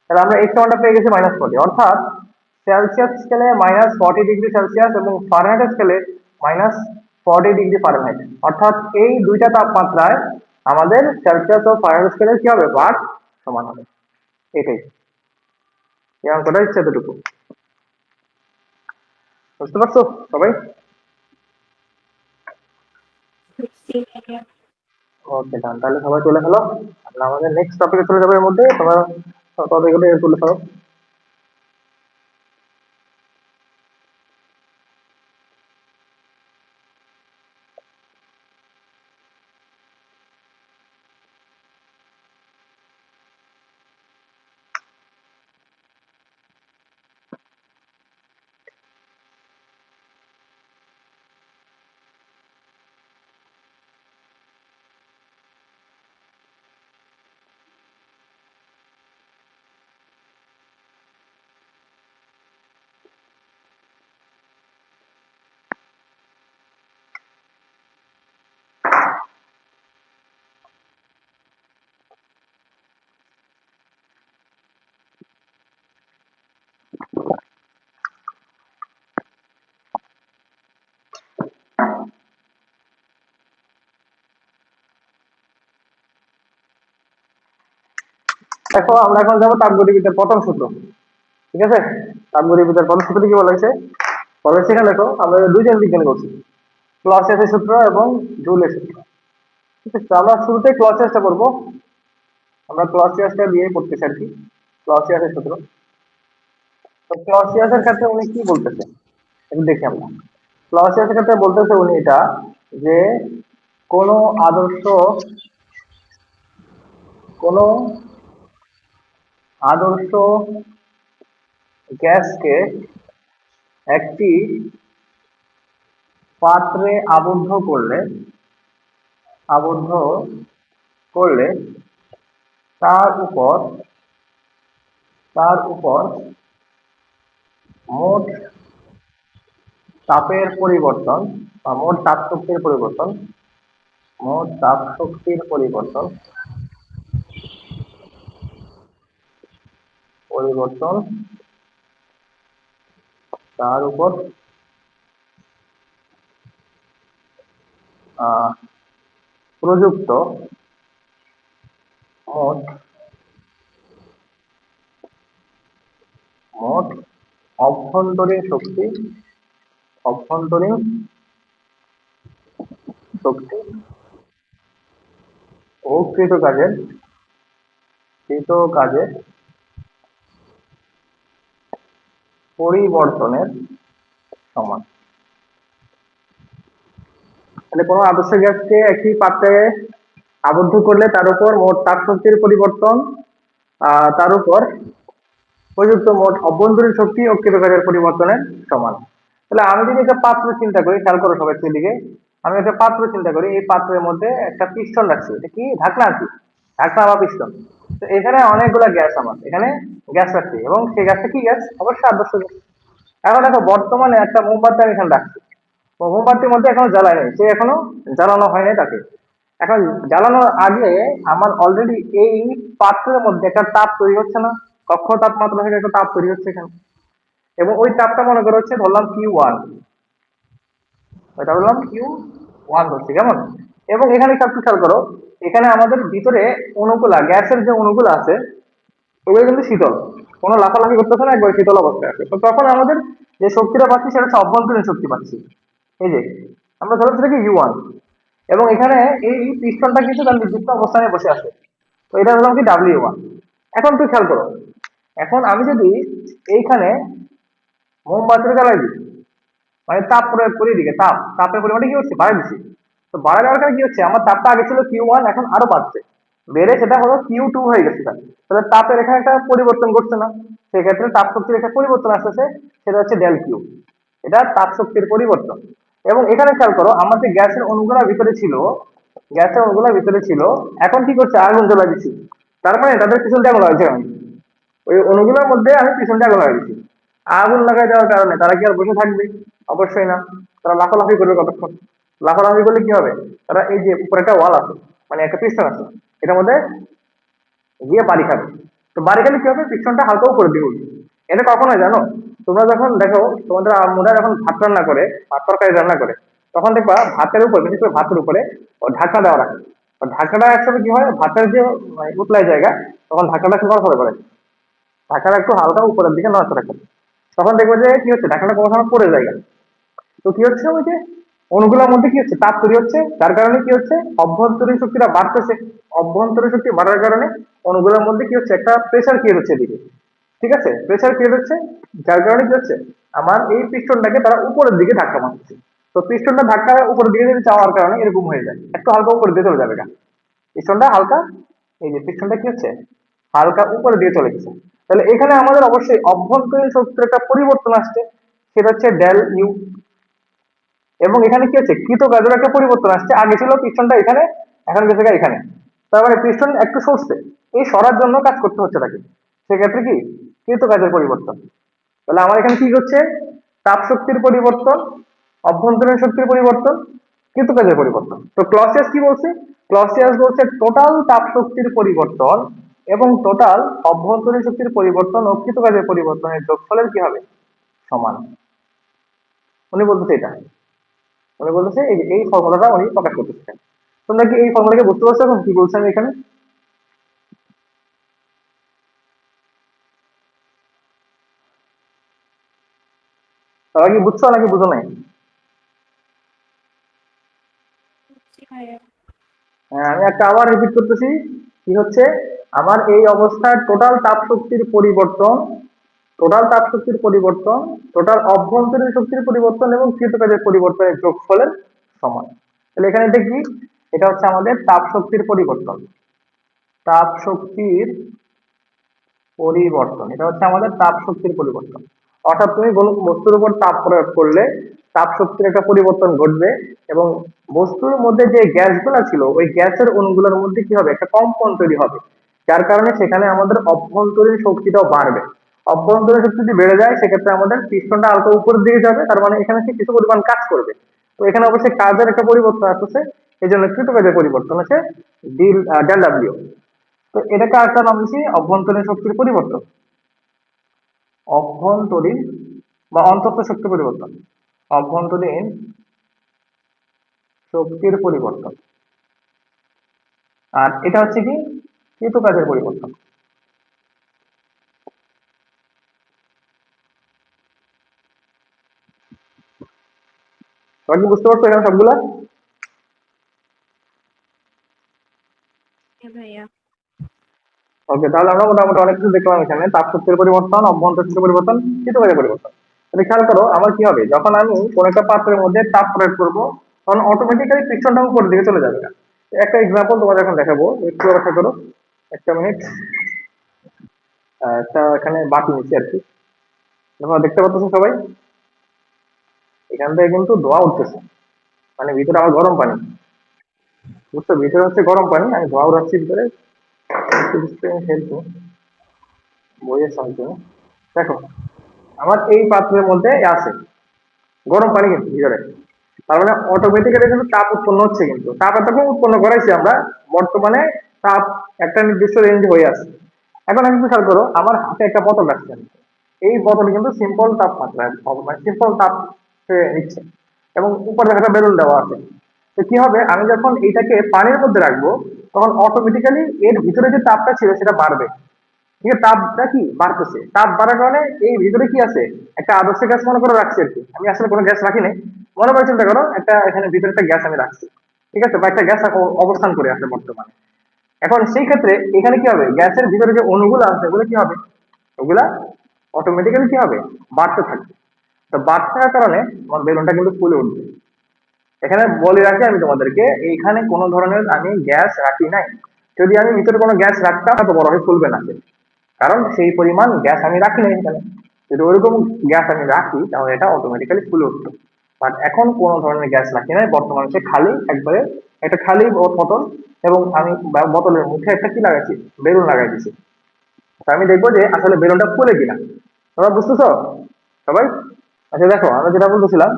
তাহলে আমরা x এর মানটা পেয়ে গেছি মাইনাস 40, অর্থাৎ সেলসিয়াস স্কেলে মাইনাস 40 ডিগ্রি সেলসিয়াস এবং ফারেনহাইট স্কেলে মাইনাস 40 ডিগ্রি ফারেনহাইট, অর্থাৎ এই দুইটা তাপমাত্রায় আমাদের সেলসিয়াস ও ফারেনহাইট স্কেলের কি হবে? পাঠ সমান হবে। এটাই এই অঙ্কটা হচ্ছে এতটুকু। বুঝতে পারছো সবাই? ওকে ডান, তাহলে সবাই চলে ফেলো, আমরা আমাদের নেক্সট টপিকে চলে যাবো। এর মধ্যে তোমরা টপিকগুলো তুলে ফেলো। দেখো আমরা এখন যাবো তাপগতিবিদ্যার প্রথম সূত্র। ঠিক আছে, তাপগতিবিদ্যার প্রথম সূত্রটি কি বলা হয়েছে? বলা হয়েছে এখানে দেখো আমরা দুইজন বিজ্ঞানী করছি, ক্লসিয়াসের সূত্র এবং জুলের সূত্র। ঠিক আছে, তো আমরা শুরুতে ক্লসিয়াসটা করবো, আমরা ক্লসিয়াসটা দিয়ে করতেছি আর কি, ক্লসিয়াসের সূত্র। তো ক্লসিয়াসের ক্ষেত্রে উনি কি বলতেছে একটু দেখি আমরা। ক্লসিয়াসের ক্ষেত্রে বলতেছে উনি এটা যে কোনো আদর্শ কোনো আদর্শ গ্যাসকে একটি পাত্রে আবদ্ধ করলে তার উপর মোট তাপের পরিবর্তন বা মোট তাপ শক্তির পরিবর্তন তার উপর প্রযুক্ত মোট অভ্যন্তরীণ শক্তি ও কৃতকাজের পরিবর্তনের সমান। তাহলে কোনো আদর্শ গ্যাসকে একটি পাত্রে আবদ্ধ করলে তার উপর মোট তাপ শক্তির পরিবর্তন তার উপর প্রযুক্ত মোট অভ্যন্তরীণ শক্তি ও কৃতকাজের পরিবর্তনের সমান। তাহলে আমি যদি একটা পাত্র চিন্তা করি, খেয়াল করো সবাই সেদিকে, আমি একটা পাত্র চিন্তা করি, এই পাত্রের মধ্যে একটা পিস্টন রাখছি, এটা কি ঢাকনা আর কি, ঢাকনা বা পিস্টন। তো এখানে অনেকগুলা গ্যাস, আমার এখানে গ্যাস রাখছি এবং সেই গ্যাসটা কি গ্যাস? অবশ্যই আদর্শ গ্যাস। এখন দেখো বর্তমানে একটা মোমবাতি আমি এখানে রাখছি, মোমবাতির মধ্যে এখনো জ্বালায় নেই, সে এখনো জ্বালানো হয়নি তাকে। এখন জ্বালানোর আগে আমার অলরেডি এই পাত্রের মধ্যে একটা তাপ তৈরি হচ্ছে না, কক্ষ তাপমাত্রা থেকে একটা তাপ তৈরি হচ্ছে এখানে, এবং ওই তাপটা মনে করা হচ্ছে ধরলাম Q1, ওইটা বললাম Q1 ধরছি, কেমন? এবং এখানে একটু খেয়াল করো, এখানে আমাদের ভিতরে অণুগুলা, গ্যাসের যে অণুগুলো আছে ওগুলো কিন্তু শীতল, কোনো লাফালাফি করতেছে না, একবার শীতল অবস্থায় আছে। তো তখন আমাদের যে শক্তিটা পাচ্ছি সেটা হচ্ছে অভ্যন্তরীণ শক্তি পাচ্ছি। এই যে আমরা ধরছি কি U1, এবং এখানে এই পিস্টনটা কিন্তু তার নির্দিষ্ট অবস্থানে বসে আছে, তো এটা হলাম কি W1। এখন তুই খেয়াল করো, এখন আমি যদি এইখানে মোমবাতিটা জ্বালাই দিই, মানে তাপ প্রয়োগ করি, এদিকে তাপের পরিমাণটা কি হচ্ছে? বাড়াই দিচ্ছি। তো বাড়া যাওয়ার কারণে কি হচ্ছে? আমার তাপটা আগে ছিল Q1, এখন আরো বাড়ছে, বেড়ে সেটা হলো Q2 হয়ে গেছে। তাহলে তাপের এখানে একটা পরিবর্তন ঘটছে না, সেক্ষেত্রে তাপ শক্তির একটা পরিবর্তন আসতেছে, সেটা হচ্ছে ডেল কিউ, এটা তাপ শক্তির পরিবর্তন। এবং এখানে খেয়াল করো আমার যে গ্যাসের অণুগুলা ভিতরে ছিল, গ্যাসের অণুগুলা ভিতরে ছিল, এখন কি করছে, আগুন জ্বলাই দিচ্ছি। তার মানে তাদের পিছন দিয়ে আগুন লাগাইছে আমি, ওই অণুগুলোর মধ্যে আমি পিছন দিয়ে আগুন লাগাই দিচ্ছি। আগুন লাগাই দেওয়ার কারণে তারা কি আর বসে থাকবে? অবশ্যই না, তারা লাফালাফি করবে কতক্ষণ। লাফালাফি করলে কি হবে, তারা এই যে উপরে একটা ওয়াল আছে, মানে একটা পিস্টন আছে, এটার মধ্যে গিয়ে বাড়ি খাবে। তো বাড়ি খেলে কি হবে, পিস্টনটা হালকা উপরের দিকে উঠবে। এটা কখন হয় জানো? তোমরা যখন দেখো তোমাদের আম্মুরা যখন ভাত রান্না করে, ভাত তরকারি রান্না করে, তখন দেখবা ভাতের উপর, বিশেষ করে ভাতের উপরে ও ঢাকনা দেওয়া রাখে। আর ঢাকনাটা একসাথে কি হয়, ভাতের যে উতলাই জায়গা, তখন ঢাকনাটা একটু নড়াচড়া করে, ঢাকনাটা একটু হালকা উপরের দিকে নড়াচড়া করে। তখন দেখবে যে কি হচ্ছে, ঢাকনাটা কোনো সময় পড়ে যায়। তো কি হচ্ছে, ওই যে অণুগুলোর মধ্যে কি হচ্ছে, তাপ তৈরি হচ্ছে, যার কারণে কি হচ্ছে, অভ্যন্তরীণ শক্তিটা বাড়তেছে। অভ্যন্তরীণ শক্তি বাড়ার কারণে অণুগুলোর মধ্যে কি হচ্ছে, একটা প্রেসার ক্রিয়েট হচ্ছে এদিকে। ঠিক আছে, প্রেসার ক্রিয়েট হচ্ছে, যার কারণে কি হচ্ছে, আমার এই পিস্টনটাকে তারা উপরের দিকে ধাক্কা মারছে। তো পিস্টনটা ধাক্কা উপরের দিকে যদি চাওয়ার কারণে এরকম হয়ে যায়, একটু হালকা উপরের দিকে চলে যাবে কেন, পিস্টনটা হালকা, এই যে পিস্টনটা কি হচ্ছে, হালকা উপরের দিকে চলে গেছে। তাহলে এখানে আমাদের অবশ্যই অভ্যন্তরীণ শক্তির একটা পরিবর্তন আসছে, সেটা হচ্ছে ডেল ইউ। এবং এখানে কি হচ্ছে, কৃতকাজের একটা পরিবর্তন আসছে, আগে ছিল পিস্টনটা এখানে, এখন গেছে গা এখানে। তার মানে পিস্টন একটু সরছে, এই সরার জন্য কাজ করতে হচ্ছে তাকে। সেক্ষেত্রে কি, কৃতকাজের পরিবর্তন। তাহলে আমার এখানে কি হচ্ছে, তাপ শক্তির পরিবর্তন, অভ্যন্তরীণ শক্তির পরিবর্তন, কৃতকাজের পরিবর্তন। তো ক্লসিয়াস কি বলছে, ক্লসিয়াস বলছে টোটাল তাপ শক্তির পরিবর্তন এবং টোটাল অভ্যন্তরীণ শক্তির পরিবর্তন ও কৃতকাজের পরিবর্তনের যোগফলের কি হবে, সমান। উনি বলতেছে এটা, উনি বলতেছে এই যে এই ফর্মুলাটা উনি প্রকাশ করতেছে। তোমরা কি এই ফর্মুলাকে বুঝতে পারছো এখন কি বলছে আমি এখানে? তারা কি বুঝছো নাকি বুঝো নাই? জি ভাইয়া। হ্যাঁ, আমি একটা আবার রিপিট করতেছি, কি হচ্ছে, আমার এই অবস্থায় টোটাল তাপ শক্তির পরিবর্তন, টোটাল তাপ শক্তির পরিবর্তন, টোটাল অভ্যন্তরীণ শক্তির পরিবর্তন এবং কৃতকাজের পরিবর্তনের যোগফলের সমান। তাহলে এখানে এটা কি, এটা হচ্ছে আমাদের তাপ শক্তির পরিবর্তন, তাপ শক্তির পরিবর্তন, এটা হচ্ছে আমাদের তাপ শক্তির পরিবর্তন। অর্থাৎ তুমি কোনো বস্তুর উপর তাপ প্রয়োগ করলে তাপ শক্তির একটা পরিবর্তন ঘটবে, এবং বস্তুর মধ্যে যে গ্যাসগুলো ছিল ওই গ্যাসের অণুগুলোর মধ্যে কি হবে, একটা কম্পন তৈরি হবে, যার কারণে সেখানে আমাদের অভ্যন্তরীণ শক্তিটাও বাড়বে। অভ্যন্তরীণ শক্তি যদি বেড়ে যায় সেক্ষেত্রে আমাদের পিস্টনটা হালকা উপরের দিকে যাবে, তার মানে এখানে সে কিছু পরিমাণ কাজ করবে। তো এখানে অবশ্যই কাজের একটা পরিবর্তন আসতেছে, এই জন্য কৃতকাজের পরিবর্তন হচ্ছে ডেল ডাব্লিউ। তো এটাকে আরেকটা নাম দিচ্ছি অভ্যন্তরীণ শক্তির পরিবর্তন, অভ্যন্তরীণ বা অন্তঃস্থ শক্তি পরিবর্তন, অভ্যন্তরীণ শক্তির পরিবর্তন। আর এটা হচ্ছে কি, কৃতকাজের পরিবর্তন। তোমরা কি বুঝতে পারছো এখানে সবগুলা? হ্যাঁ ভাইয়া। ওকে, তাহলে আমরা মোটামুটি অনেক কিছু দেখলাম এখানে, তাপ শক্তির পরিবর্তন, অভ্যন্তরীণ শক্তির পরিবর্তন, কৃতকাজের পরিবর্তন। তাহলে খেয়াল করো আমার কি হবে, যখন আমি কোন একটা পাত্রের মধ্যে তাপ প্রয়োগ করবো, তখন অটোমেটিক্যালি পিস্টনটা উপরের দিকে চলে যাবে। একটা এক্সাম্পল তোমাদের এখন দেখাবো, একটু অপেক্ষা করো, একটা মিনিট। একটা এখানে বাটি নিচ্ছি আর কি, তোমরা দেখতে পাচ্ছ সবাই, এখান থেকে কিন্তু ধোঁয়া উঠতেছে, মানে ভিতরে আমার গরম পানি, বুঝছো, ভিতরে হচ্ছে গরম পানি, আমি ধোঁয়া উড়াচ্ছি ভিতরে। বইয়ের সাহায্যে দেখো, আমার এই পাত্রের মধ্যে আছে গরম পানি কিন্তু ভিতরে, তার মানে অটোমেটিক্যালি কিন্তু তাপ উৎপন্ন হচ্ছে, কিন্তু তাপ এতক্ষণ উৎপন্ন করাইছি আমরা, বর্তমানে তাপ একটা নির্দিষ্ট রেঞ্জ হয়ে আছে। এখন আমি একটু খেয়াল করো, আমার হাতে একটা বোতল রাখছি আমি। এই বোতলে কিন্তু সিম্পল তাপমাত্রা, মানে সিম্পল তাপ সে নিচ্ছে, এবং উপরে একটা বেলুন দেওয়া আছে। তো কি হবে, আমি যখন এইটাকে পানির মধ্যে রাখবো, তখন অটোমেটিক্যালি এর ভিতরে যে তাপটা ছিল সেটা বাড়বে। ঠিক আছে, তাপটা কি বাড়তেছে, তাপ বাড়ার কারণে এই ভিতরে কি আছে, একটা আদর্শ গ্যাস মনে করে রাখছি আর কি, আমি আসলে কোনো গ্যাস রাখি নাই, মনে করে চিন্তা করো একটা এখানে ভিতরে একটা গ্যাস আমি রাখছি। ঠিক আছে, বা একটা গ্যাস অবস্থান করে আছে বর্তমানে। এখন সেই ক্ষেত্রে এখানে কি হবে, গ্যাসের ভিতরে যে অণুগুলো আছে ওগুলো কি হবে, ওগুলা অটোমেটিক্যালি কি হবে, বাড়তে থাকবে। তো বাড়তে থাকার কারণে আমার বেলুনটা কিন্তু ফুলে উঠবে। এখানে বলে রাখি আমি তোমাদেরকে, এইখানে কোনো ধরনের আমি গ্যাস রাখি নাই। যদি আমি ভিতরে কোনো গ্যাস রাখতাম এত বড় হয়ে ফুলবে না সে। কারণ সেই পরিমাণ গ্যাস আমি রাখি নাই এখানে। যদি ওইরকম গ্যাস আমি রাখি তাহলে এটা অটোমেটিক্যালি ফুলে উঠতো। বাট এখন কোনো ধরনের গ্যাস রাখি নাই, বর্তমানে সে খালি, একবারে একটা খালি বোতল, এবং আমি বোতলের মুখে একটা কি লাগাইছি, বেলুন লাগাই দিছি। তো আমি দেখবো যে আসলে বেলুনটা ফুলে কিনা। তোমরা বুঝতেছো সবাই? আচ্ছা দেখো, আমি যেটা বলতেছিলাম,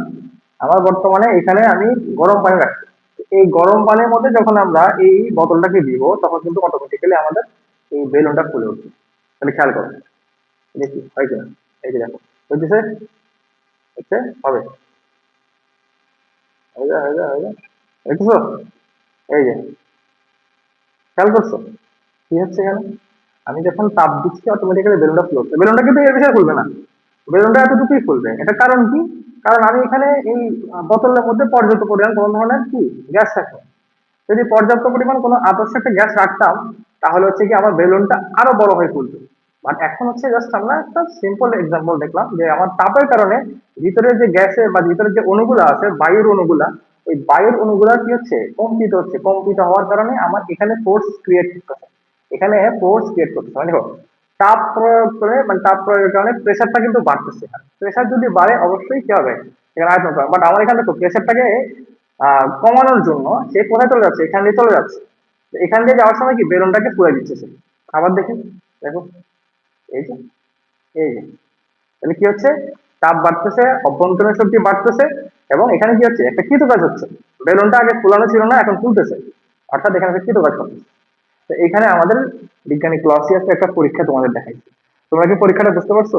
আমার বর্তমানে এখানে আমি গরম পানি রাখছি। এই গরম পানির মধ্যে যখন আমরা এই বোতলটাকে দিব, তখন কিন্তু অটোমেটিক্যালি আমাদের এই বেলুনটা ফুলে উঠবে। তাহলে খেয়াল করো, দেখি হয় কিনা। এই যে দেখো, বুঝতেছে, হচ্ছে, হবে, হয়ে যা, হয়ে যা, হয়ে যা, দেখতেছো? এই যে, খেয়াল করছো কি হচ্ছে এখানে? আমি যখন তাপ দিচ্ছি, অটোমেটিক্যালি বেলুনটা ফুলছে। বেলুনটা কিন্তু এর বেশি আর ফুলবে না, বেলুনটা এতটুকুই ফুলবে। এটা কারণ কি? কারণ আমি এখানে এই বোতলের মধ্যে পর্যাপ্ত পরিমাণ কোনো ধরনের কি গ্যাস রাখি। যদি পর্যাপ্ত পরিমাণ কোনো আদর্শ একটা গ্যাস রাখতাম, তাহলে হচ্ছে কি আমার বেলুনটা আরো বড় হয়ে ফুলতো। বাট এখন হচ্ছে জাস্ট আমরা একটা সিম্পল এক্সাম্পল দেখলাম যে আমার তাপের কারণে ভিতরে যে গ্যাসের বা ভিতরে যে অণুগুলো আছে, বায়ুর অণুগুলা, ওই বায়ুর অণুগুলা কি হচ্ছে, কম্পিত হচ্ছে। কম্পিত হওয়ার কারণে আমার এখানে ফোর্স ক্রিয়েট করতেছে, এখানে ফোর্স ক্রিয়েট করতেছে। মানে দেখো, তাপ প্রয়োগ করে, মানে তাপ প্রয়োগের কারণে প্রেশারটা কিন্তু বাড়তেছে। প্রেশার যদি বাড়ে, অবশ্যই কি হবে, এখানে আয়তন কমে। বাট আমার এখানে দেখো, প্রেশারটাকে কমানোর জন্য সে কোথায় চলে যাচ্ছে, এখান দিয়ে চলে যাচ্ছে। তো এখান দিয়ে যাওয়ার সময় কি বেলুনটাকে পুড়ে দিচ্ছে সে। আবার দেখি, দেখো, এই যে, এই যে, তাহলে কি হচ্ছে, তাপ বাড়তেছে, অভ্যন্তরীণ শক্তি বাড়তেছে, এবং এখানে কি হচ্ছে, একটা কৃতকাজ হচ্ছে। বেলুনটা আগে ফুলানো ছিল না, এখন ফুলতেছে, অর্থাৎ এখানে একটা কৃতকাজ করতেছে। তো এখানে আমাদের বিজ্ঞানী ক্লসিয়াস একটা পরীক্ষা তোমাদের দেখাইছে। তোমরা কি পরীক্ষাটা বুঝতে পারছো?